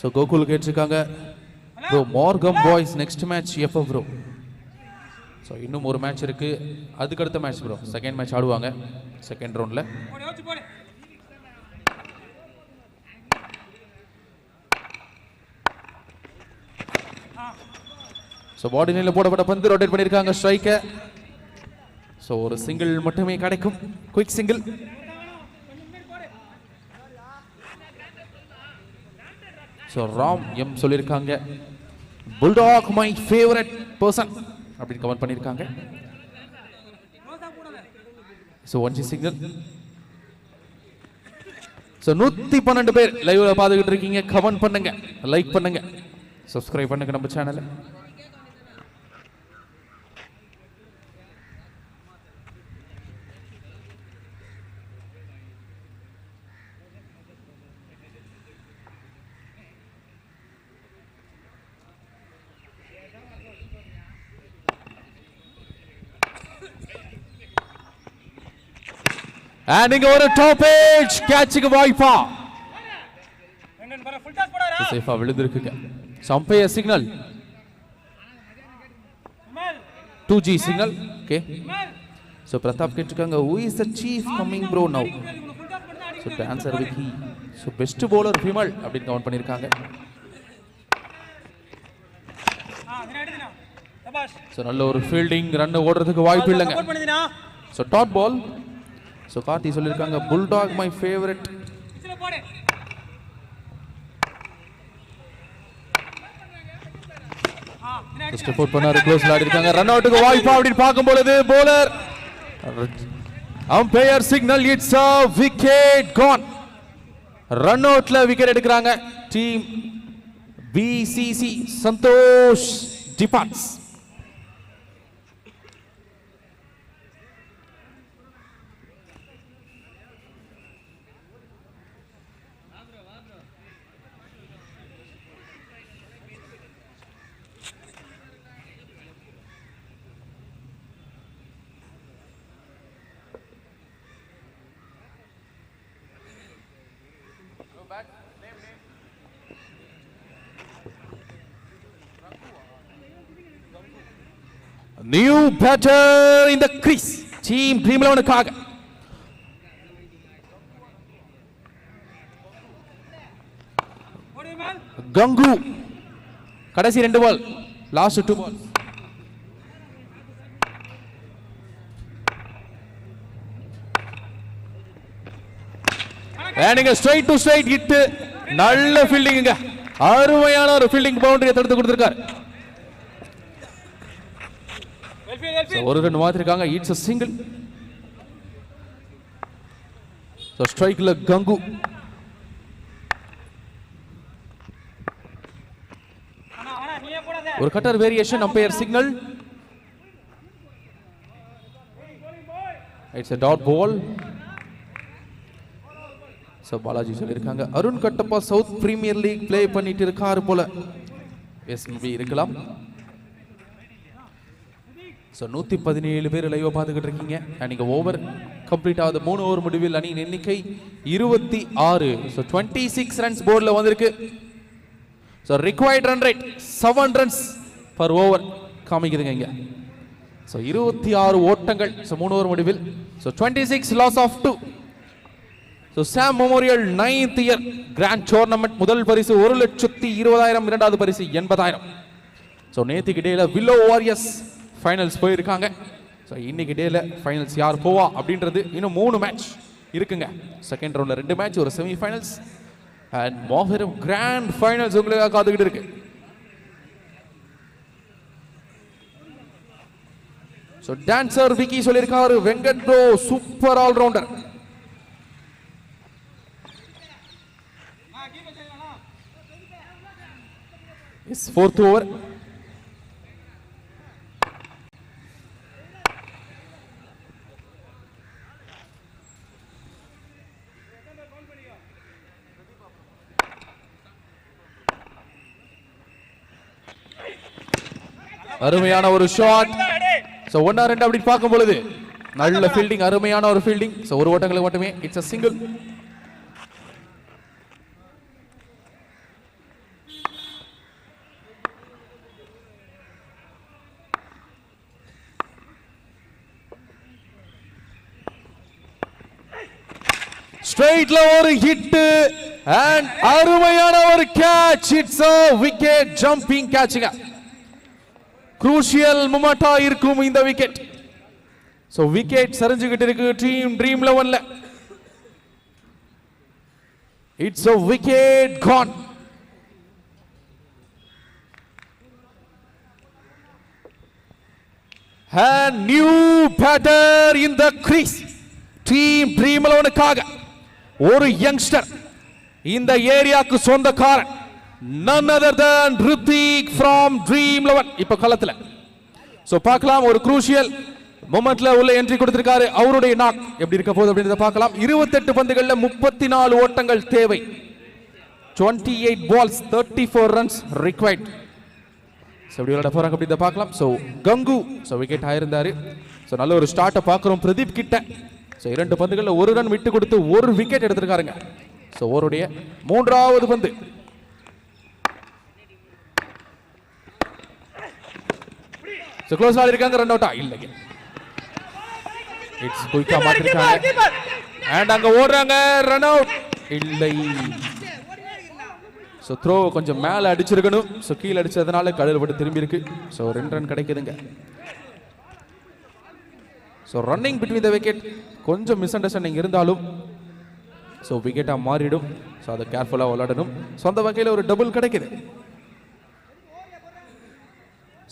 ஸோ கோகுல் கேட்டிருக்காங்க bro Markram boys next match எப்போ ப்ரோ? ஸோ இன்னும் ஒரு மேட்ச் இருக்கு, அதுக்கு அடுத்த மேட்ச் ப்ரோ. செகண்ட் மேட்ச் ஆடுவாங்க செகண்ட் ரவுண்டில். ஸோ பாடி நிலையில் போடப்பட்ட பந்து ரொட்டேட் பண்ணியிருக்காங்க ஸ்ட்ரைக்கை. ஸோ ஒரு சிங்கிள் மட்டுமே கிடைக்கும், quick single. So Ram M சொல்லியிருக்காங்க புல்டாக் மை ஃபேவரட் பர்சன் அப்படின்னு கமெண்ட் பண்ணியிருக்காங்க. So 1G signal. ஸோ 112 பேர் லைவ்ல பார்த்துக்கிட்டு இருக்கீங்க. கமெண்ட் பண்ணுங்க, லைக் பண்ணுங்க, சப்ஸ்கிரைப் பண்ணுங்க நம்ம சேனலை. And இங்க ஒரு டாப் ஏஜ் கேட்சுக்கு வாய்ப்பா சேஃபா விழுந்திருக்குங்க. Umpire signal 2G signal. Okay, so Pratap கேட்டிருக்காங்க who is the chief coming bro now? So dancer Vicky. So best bowler Vimal அப்படின்னு கமெண்ட் பண்ணியிருக்காங்க. ஸோ நல்ல ஒரு ஃபீல்டிங், ரன் ஓடுறதுக்கு வாய்ப்பு இல்லைங்க. So dot ball. So Karthi சொல்லியிருக்காங்க Bulldog my favourite. Step out பண்ணாரு, க்ளோஸ்ல ஆடி இருக்காங்க. ரன் அவுட்டுக்கு வாய்ப்பா அப்படின்னு பார்க்கும் பொழுது bowler umpire signal, it's a wicket gone. Run அவுட்ல விக்கெட் எடுக்கிறாங்க team BCC. Santhosh departs. New batter in the crease. Team Dream 11க்காக கங்கு. கடைசி 2 பால், லாஸ்ட் 2 பால். நீங்க ஸ்ட்ரைட் டு ஸ்ட்ரைட் ஹிட். நல்ல ஃபீல்டிங்க, அருமையான ஒரு ஃபீல்டிங் பவுண்டரியை தடுத்து கொடுத்திருக்காரு. ஒரு ரன் மாத்திருக்காங்க. It's a single. So ஸ்ட்ரைக்ல கங்கு. ஒரு cutter variation, umpire signal. It's a dot ball. So Balaji சொல்லியிருக்காங்க Arun Kattappa south premier league play பண்ணிட்டு இருக்காரு போல. எஸ், மேபி இருக்கலாம். ஸோ 117 பேர் லைவ் பார்த்துக்கிட்டு இருக்கீங்க. நீங்கள் ஓவர் கம்ப்ளீட் ஆகுது. 3 ஓவர் முடிவில் அணியின் எண்ணிக்கை 26. ஸோ 26 ரன்ஸ் போர்டில் வந்திருக்கு. So required run rate 7 runs per over காமிக்குதுங்க இங்கே. ஸோ 26 ஓட்டங்கள். ஸோ 3 ஓவர் முடிவில். So 26 loss of 2. So Sam memorial 9th year grand tournament. முதல் பரிசு 1,20,000, இரண்டாவது பரிசு 80,000. ஸோ நேற்றுக்கு டேல வில்லோ வாரியர்ஸ் ஃபைனல்ஸ் போயிருக்காங்க. ஸோ இன்னைக்கு டேல ஃபைனல்ஸ் யார் போவா அப்படின்றது இன்னும் 3 மேட்ச் இருக்குங்க. செகண்ட் ரவுண்டில் 2 மேட்ச், ஒரு செமி ஃபைனல்ஸ் அண்ட் மாபெரும் கிராண்ட் ஃபைனல்ஸ் உங்களுக்காக காத்துக்கிட்டு இருக்கு. ஸோ டான்சர் விக்கி சொல்லியிருக்காரு Venkat bro super all rounder. Is 4th over. அருமையான ஒரு ஷாட். சோ 1-2 அப்படி பார்க்கும் பொழுது நல்ல ஃபீல்டிங், அருமையான ஒரு ஃபீல்டிங். சோ ஒரு ஓட்டங்களுக்கு மட்டுமே. It's a single. ஸ்ட்ரைட்ல ஒரு ஹிட் அண்ட் அருமையான ஒரு catch. It's a wicket jumping catching. crucial moment இருக்கும் இந்த விக்கெட். சோ விக்கெட் சரிஞ்சுகிட்டு இருக்கு டீம் ட்ரீம் 11ல. It's a wicket gone. and new batter in the crease. Team dream 11க்காக ஒரு யங்ஸ்டர், இந்த ஏரியாக்கு சொந்தக்காரன், none other than Hrithik from Dream 11 இப்ப களத்துல. சோ பார்க்கலாம், ஒரு crucial மொமெண்ட்ல உள்ள என்ட்ரி கொடுத்திருக்காரு. அவருடைய நாக் எப்படி இருக்க போகுது அப்படின்றத பார்க்கலாம். 28 பந்துகள்ல 34 ஓட்டங்கள் தேவை. 28 balls 34 runs required. சோ எப்படி விளையாட போறாங்க அப்படின்றத பார்க்கலாம். சோ கங்கு சோ விக்கெட் ஆயிருந்தாரு. சோ நல்ல ஒரு ஸ்டார்ட்டை பார்க்கிறோம் பிரதீப் கிட்ட. சோ 2 பந்துகள்ல 1 ரன் விட்டு கொடுத்து 1 விக்கெட் எடுத்திருக்காருங்க. சோ ஓவருடைய 3வது பந்து. சோ க்ளோஸ் ஆல் இருக்காங்க. ரன் அவுட்டா இல்லங்க. இட்ஸ் குயிக்கா மாத்திருக்காங்க. அண்ட் அங்க ஓடுறாங்க. ரன் அவுட் இல்லை. சோ த்ரோ கொஞ்சம் மேல அடிச்சிருக்கணும். சோ கீழ அடிச்சதனால கழுல போட்டு திரும்பி இருக்கு. சோ 2 ரன் கிடைக்குதுங்க. So running between the wicket கொஞ்சம் மிஸ் அண்டர்ஸ்டாண்டிங் இருந்தாலும் சோ விக்கெட்டா மாறிடும். சோ அதை கேர்ஃபுல்லா விளையாடணும். சொந்த வகையில் ஒரு டபுள் கிடைக்குது.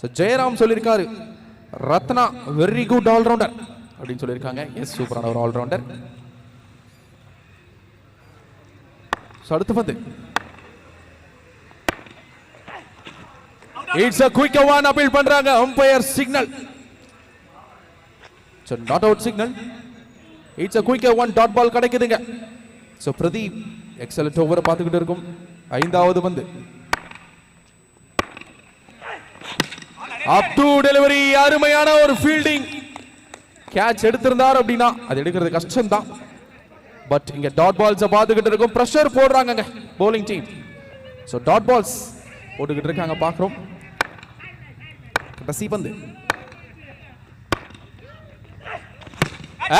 சோ ஜெயராம் சொல்லியிருக்காரு ரத்னா வெரி குட் ஆல்ரவுண்டர். அப்படின்னு சொல்லியிருக்காங்க. எஸ், சூப்பரான ஒரு ஆல்ரவுண்டர். ஸோ அடுத்து பந்து. It's a quick one appeal பண்றாங்க. Umpire signal. So not out signal. It's a quick one dot ball கிடைக்குதுங்க. ஸோ பிரதீப் எக்ஸலண்ட் ஓவரை பார்த்துக்கிட்டு இருக்கும். 5வது பந்து. Up to delivery. அருமையான ஒரு ஃபீல்டிங். கேட்ச் எடுத்திருந்தார் அப்படின்னா அது எடுக்கிறது கஷ்டம் தான். பட் இங்க டாட் பால்ஸ் பார்த்துக்கிட்டு இருக்கும். பிரஷர் போடுறாங்க bowling team. So dot balls போட்டுக்கிட்டு இருக்காங்க பார்க்குறோம். கடைசி பந்து.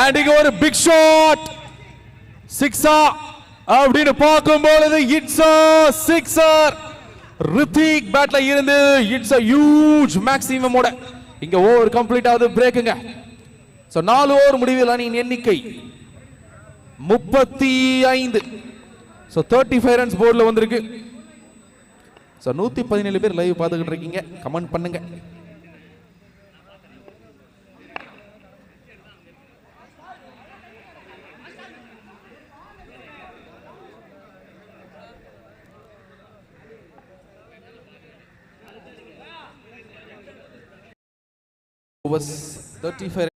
அண்ட் இங்க ஒரு பிக் ஷாட். சிக்ஸா அப்படின்னு பார்க்கும்போது இட்ஸ் a சிக்ஸர். ரித்திக் பேட்ல இருந்து இட்ஸ் a huge maximum ஓட இங்க ஓவர் கம்ப்ளீட் ஆகுது. பிரேக்குங்க. சோ 4 ஓவர் முடிவில் அணியின் எண்ணிக்கை 35. சோ 35 ரன்ஸ் போர்ட்ல வந்திருக்கு. சோ 117 பேர் லைவ் பார்த்துக்கிட்டு இருக்கீங்க. கமெண்ட் பண்ணுங்க. Was 35.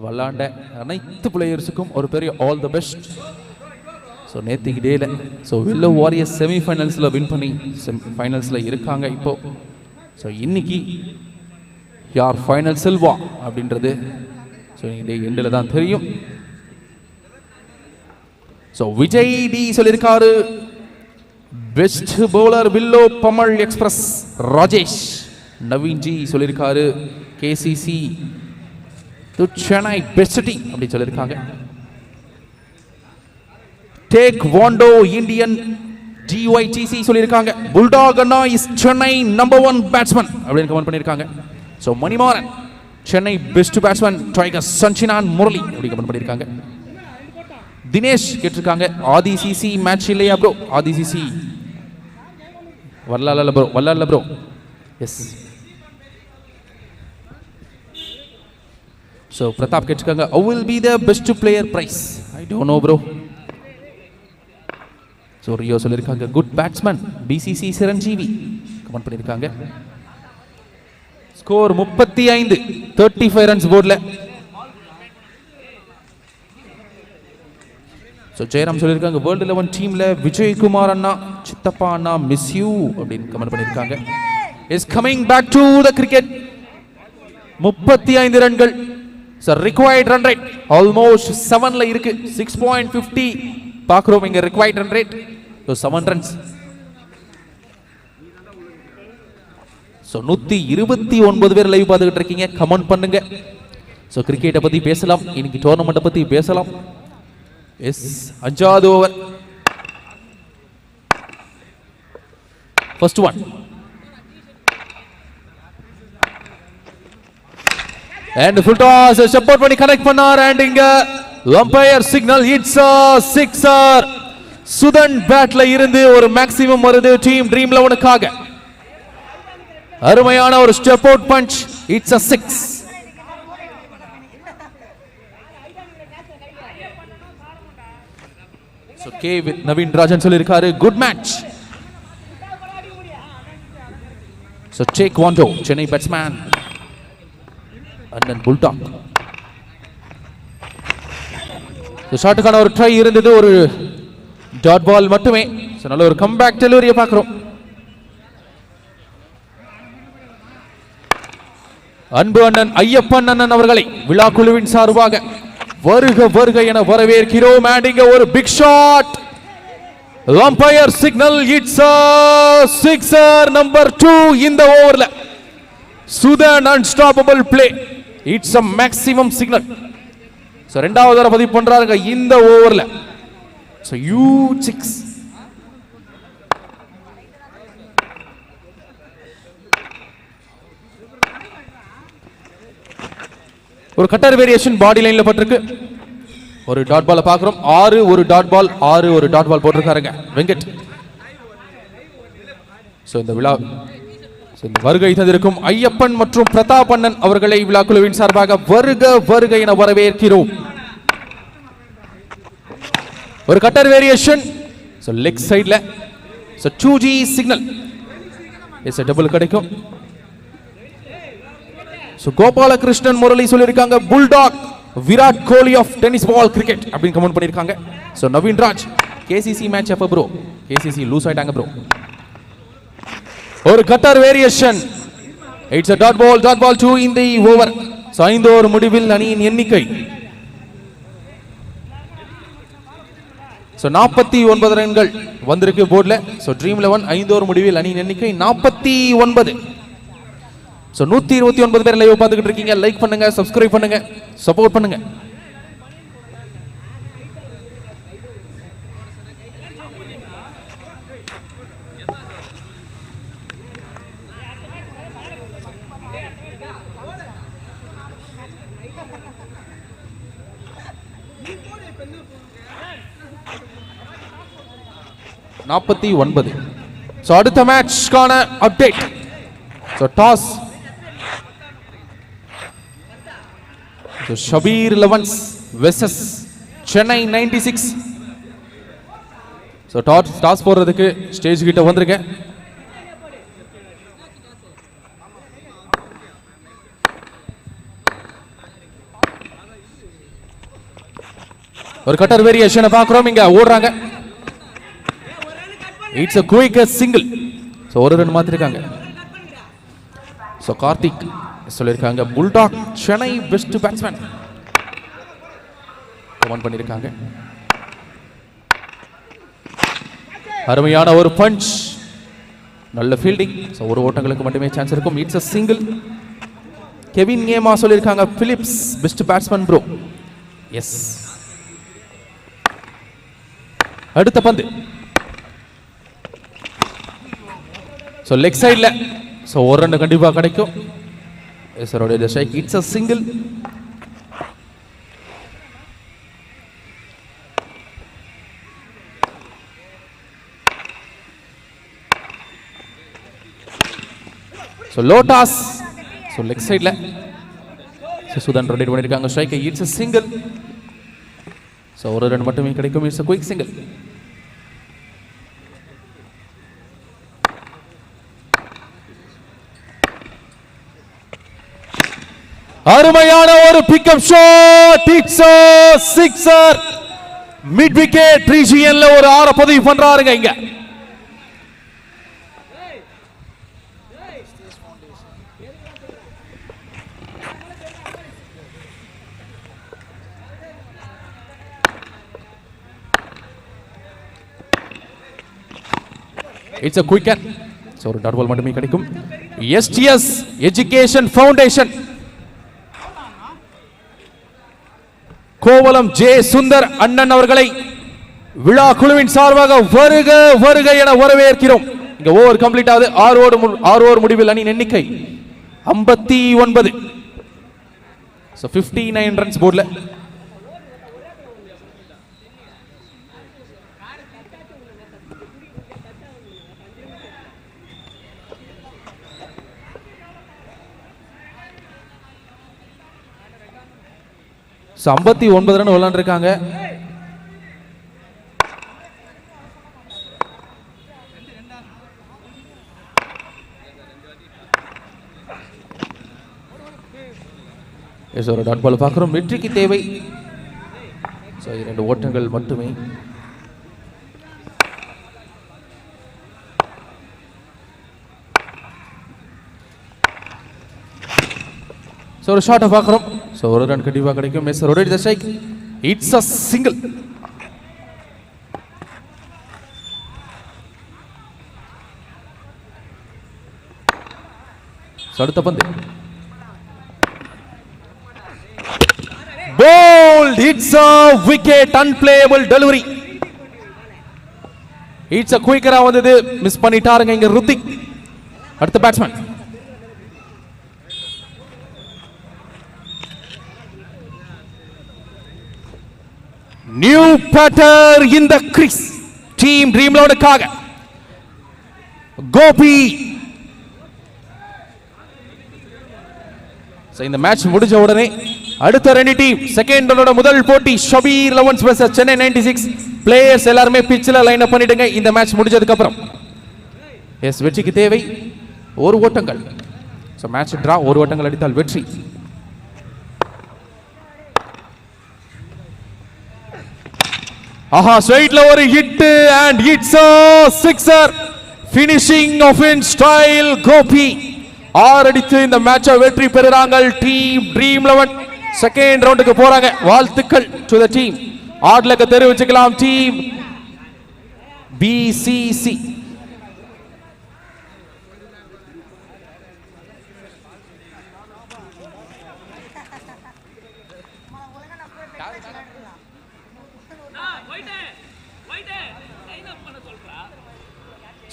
விளாண்ட அனைத்து பிளேயர்ஸுக்கும் ஒரு பெரிய ஆல் த பெஸ்ட். ஸோ நேற்றுக்கு டேல ஸோ வெல்லோ வாரியர்ஸ் செமிஃபைனல்ஸில் வின் பண்ணி ஃபைனல்ஸில் இருக்காங்க இப்போ. ஸோ இன்னைக்கு யார் ஃபைனல் செல்வா அப்படின்றது ஸோ டே எண்டில் தான் தெரியும். ஸோ விஜய் டி சொல்லியிருக்காரு பெஸ்ட் பவுலர் வில்லோ பமல் எக்ஸ்பிரஸ் ராஜேஷ். நவீன் ஜி சொல்லியிருக்காரு கேசிசி சென்னை பெஸ்ட் டீம் அப்படி சொல்லியிருக்காங்க. டேக் வாண்டோ இந்தியன் GYTC சொல்லியிருக்காங்க புல்டாக் அண்ணா இஸ் சென்னை நம்பர் 1 பேட்ஸ்மேன் அப்படின்னு கமெண்ட் பண்ணியிருக்காங்க. So Manimaran Chennai best batsman tiger சஞ்சினான் முரளி அப்படி கமெண்ட் பண்ணியிருக்காங்க. தினேஷ் கேட்டிருக்காங்க ஆதி சிசி மேட்ச் இல்லையா ப்ரோ? ஆதி சிசி வரலால ப்ரோ, வரலால ப்ரோ. எஸ். So Pratap கேட்டிருக்காங்க who will be the best player prize? I don't know bro. So Rio சொல்லியிருக்காங்க good batsman BCC Chiranjeevi comment பண்ணியிருக்காங்க. ஸ்கோர் 35, 35 ரன்ஸ் போர்டில். ஸோ ஜெயராம் சொல்லியிருக்காங்க வேர்ல்டு 11 டீமில் விஜயகுமார் அண்ணா சித்தப்பா அண்ணா மிஸ் யூ அப்படின்னு கமெண்ட் பண்ணியிருக்காங்க. Is coming back to the cricket. 35 ரன்கள். So required run rate almost 7ல இருக்கு. 6.50 பார்க்குறோம் இங்க required run rate. So 7 runs. So 129 பேர் லைவ் பார்த்துக்கிட்டு இருக்கீங்க. கமெண்ட் பண்ணுங்க. ஸோ கிரிக்கெட்டை பற்றி பேசலாம், இன்னைக்கு டோர்னமெண்ட்டை பற்றி பேசலாம். எஸ் 5வது ஓவர். First one. And full toss support பண்ணி கனெக்ட் பண்ணார். and இங்க umpire signal it's a sixer. Sudhan பேட்ல இருந்து ஒரு மேக்ஸிமம் வருது டீம் ட்ரீம் 11க்காக. அருமையான ஒரு step out punch. it's a 6. so K with Naveen Rajan சொல்லியிருக்காரு good match. so take Wando Chennai batsman and then Bulldog. ஷாட்டுக்கான ஒரு ட்ரை இருந்தது, ஒரு டாட் பால் மட்டுமே. நல்ல ஒரு கம்பேக் டெலிவரியை பார்க்கிறோம். அன்பு அண்ணன் ஐயப்பன் அண்ணன் அவர்களை விழா குழுவின் சார்பாக வருக வருக என வரவேற்கிறோம். and இங்க ஒரு big shot. umpire signal, it's a sixer number 2 in the over. Sudan unstoppable play, it's a maximum signal. So ரெண்டாவது தடவை பதிவு பண்றாங்க இந்த ஓவர்ல. So huge six. ஒரு கட்டர் வேரியேஷன் பாடி லைன்ல பட்டிருக்கு. ஒரு டாட் பால் பார்க்கிறோம். 6 ஒரு டாட் பால், 6 ஒரு டாட் பால் போட்டிருக்காருங்க வெங்கட். சோ இந்த விழா இந்த வருகை தந்திருக்கும் ஐயப்பன் மற்றும் பிரதாப் அண்ணன் அவர்களை விழா குழுவின் சார்பாக வருக வருக என வரவேற்கிறோம். ஒரு கட்டர் வேரியேஷன். சோ லெக் சைடுல so 2G signal. Yes double கிடைக்கும். சோ கோபாலகிருஷ்ணன் முரளி சொல்லிருக்காங்க bulldog Virat Kohli of tennis ball cricket அப்படின்னு கமெண்ட் பண்ணிருக்காங்க. So Naveen Raj KCC match எப்ப ப்ரோ? கேசிசி லூஸ் ஆயிட்டாங்க ப்ரோ. ஒரு cutter variation. It's a dot ball 2 in the over. So 5 over முடிவில் அணியின் எண்ணிக்கை சோ 49 ரன்கள் வந்திருக்கு போர்ட்ல. சோ ட்ரீம் 11 5 ஓவர் முடிவில் அணியின் எண்ணிக்கை 49. சோ 129 பேர் லைவ் பார்த்துக்கிட்டு இருக்கீங்க. லைக் பண்ணுங்க, சப்ஸ்கிரைப் பண்ணுங்க, சப்போர்ட் பண்ணுங்க. சோ அடுத்த மேட்ச்க்கான update. So toss So Shabir 11s versus Chennai 96. So toss போடுறதுக்கு ஸ்டேஜ் கிட்ட வந்திருக்கேன். ஒரு கட்டர் வேரியேஷனை பார்க்கிறோம். இங்க ஓடுறாங்க. இட்ஸ் a quick single. So ஒரு ரன் மாத்திருக்காங்க. So கார்த்திக் சொல்லிருக்காங்க Bulldog Chennai best batsman comment பண்ணிருக்காங்க. அருமையான ஒரு பஞ்ச், நல்ல ஃபீல்டிங். சோ ஒரு ஓட்டங்களுக்கு மட்டுமே சான்ஸ் இருக்கும். It's a single. கெவின் நேமா சொல்லிருக்காங்க Phillips best batsman bro. Yes. அடுத்த பந்து. சோ லெக் சைடுல சோ ஒரு ரன் கண்டிப்பா கிடைக்கும். Yes, sir. The strike. It's a single. So low toss. So leg side la. So Sudan rotate பண்ணிருக்காங்க. Strike. It's a single. So ஒரு ரன் மட்டுமே கிடைக்கும். It's a quick single. அருமையான ஒரு pickup shot. It's a sixer. Mid wicket ரீஜியன்ல ஒரு 6 பதிவு பண்றாருங்க இங்க. It's a quick one. So ஒரு டாட் பால் மட்டுமே கிடைக்கும். STS education foundation Kovalam J Sundar அண்ணன் அவர்களை விழா குழுவின் சார்பாக வருக வருக என வரவேற்கிறோம். இங்க ஓவர் கம்ப்ளீட் ஆகுது. 6 ஓவர் முடிவில் அணியின் எண்ணிக்கை 59. சோ 59 ரன்ஸ் போர்ட்ல. சோ 59 ரன் விளையாண்டுருக்காங்க. ஒரு டாட் பால் பார்க்கிறோம். வெற்றிக்கு தேவை 2 ஓட்டங்கள் மட்டுமே. ஒரு ஷாட் பார்க்கிறோம். ஒரு ரன் கண்டிப்பா கிடைக்கும். Miss rotate the strike. It's a single. அடுத்த பந்து bold, it's a wicket, unplayable delivery. It's a quicker வந்தது, மிஸ் பண்ணிட்டாருங்க இங்க ருத்திக். அடுத்த batsman new batter in the crease team dream லெவனுக்காக Gopi. இந்த மேட்ச் முடிஞ்ச உடனே அடுத்த ரெண்டு டீம் செகண்ட் ரவுண்டோட முதல் போட்டி Shabir 11s vs Chennai 96. Players எல்லாரும் பிட்ச்ல லைன் அப் பண்ணிடுங்க இந்த மேட்ச் முடிஞ்சதுக்கு அப்புறம். எஸ், வெற்றிக்கு தேவை ஒரு ஓட்டங்கள். சோ மேட்ச் டிரா, ஒரு ஓட்டங்கள் அடித்தால் வெற்றி. ஆஹா, ஸ்ட்ரைட்ல ஒரு hit and it's a sixer. finishing of in style Gopi. ஆறடித்து இந்த மேட்சை வெற்றி பெறுறாங்க டீம் ட்ரீம் 11. செகண்ட் ரவுண்டுக்கு போறாங்க. வாழ்த்துக்கள் டு தி டீம். ஆட்லக்க தெரிவிச்சுக்கலாம் டீம் பிசிசி.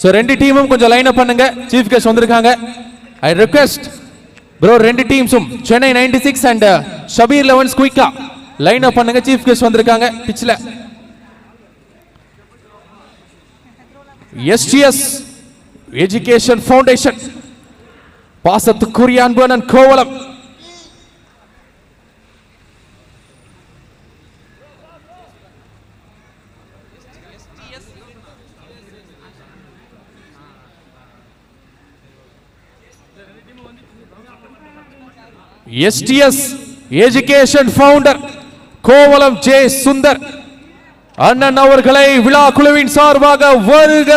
சோ ரெண்டு டீமும் கொஞ்சம் லைன் அப் பண்ணுங்க. சீஃப் கெஸ்ட் வந்திருக்காங்க. ஐ ரிக்வெஸ்ட் ப்ரோ, ரெண்டு டீம்ஸும் சென்னை 96 அண்ட் ஷபீர் 11s குயிக்கா லைன் அப் பண்ணுங்க. சீஃப் கெஸ்ட் வந்திருக்காங்க பிட்ச்ல. எஸ்டிஎஸ் எஜுகேஷன் ஃபவுண்டேஷன், பாசத்துக்குரிய அன்புடன் Kovalam. SDS education founder Kovalam J Sundar அண்ணன் அவர்களை விழா குழுவின் சார்பாக வருக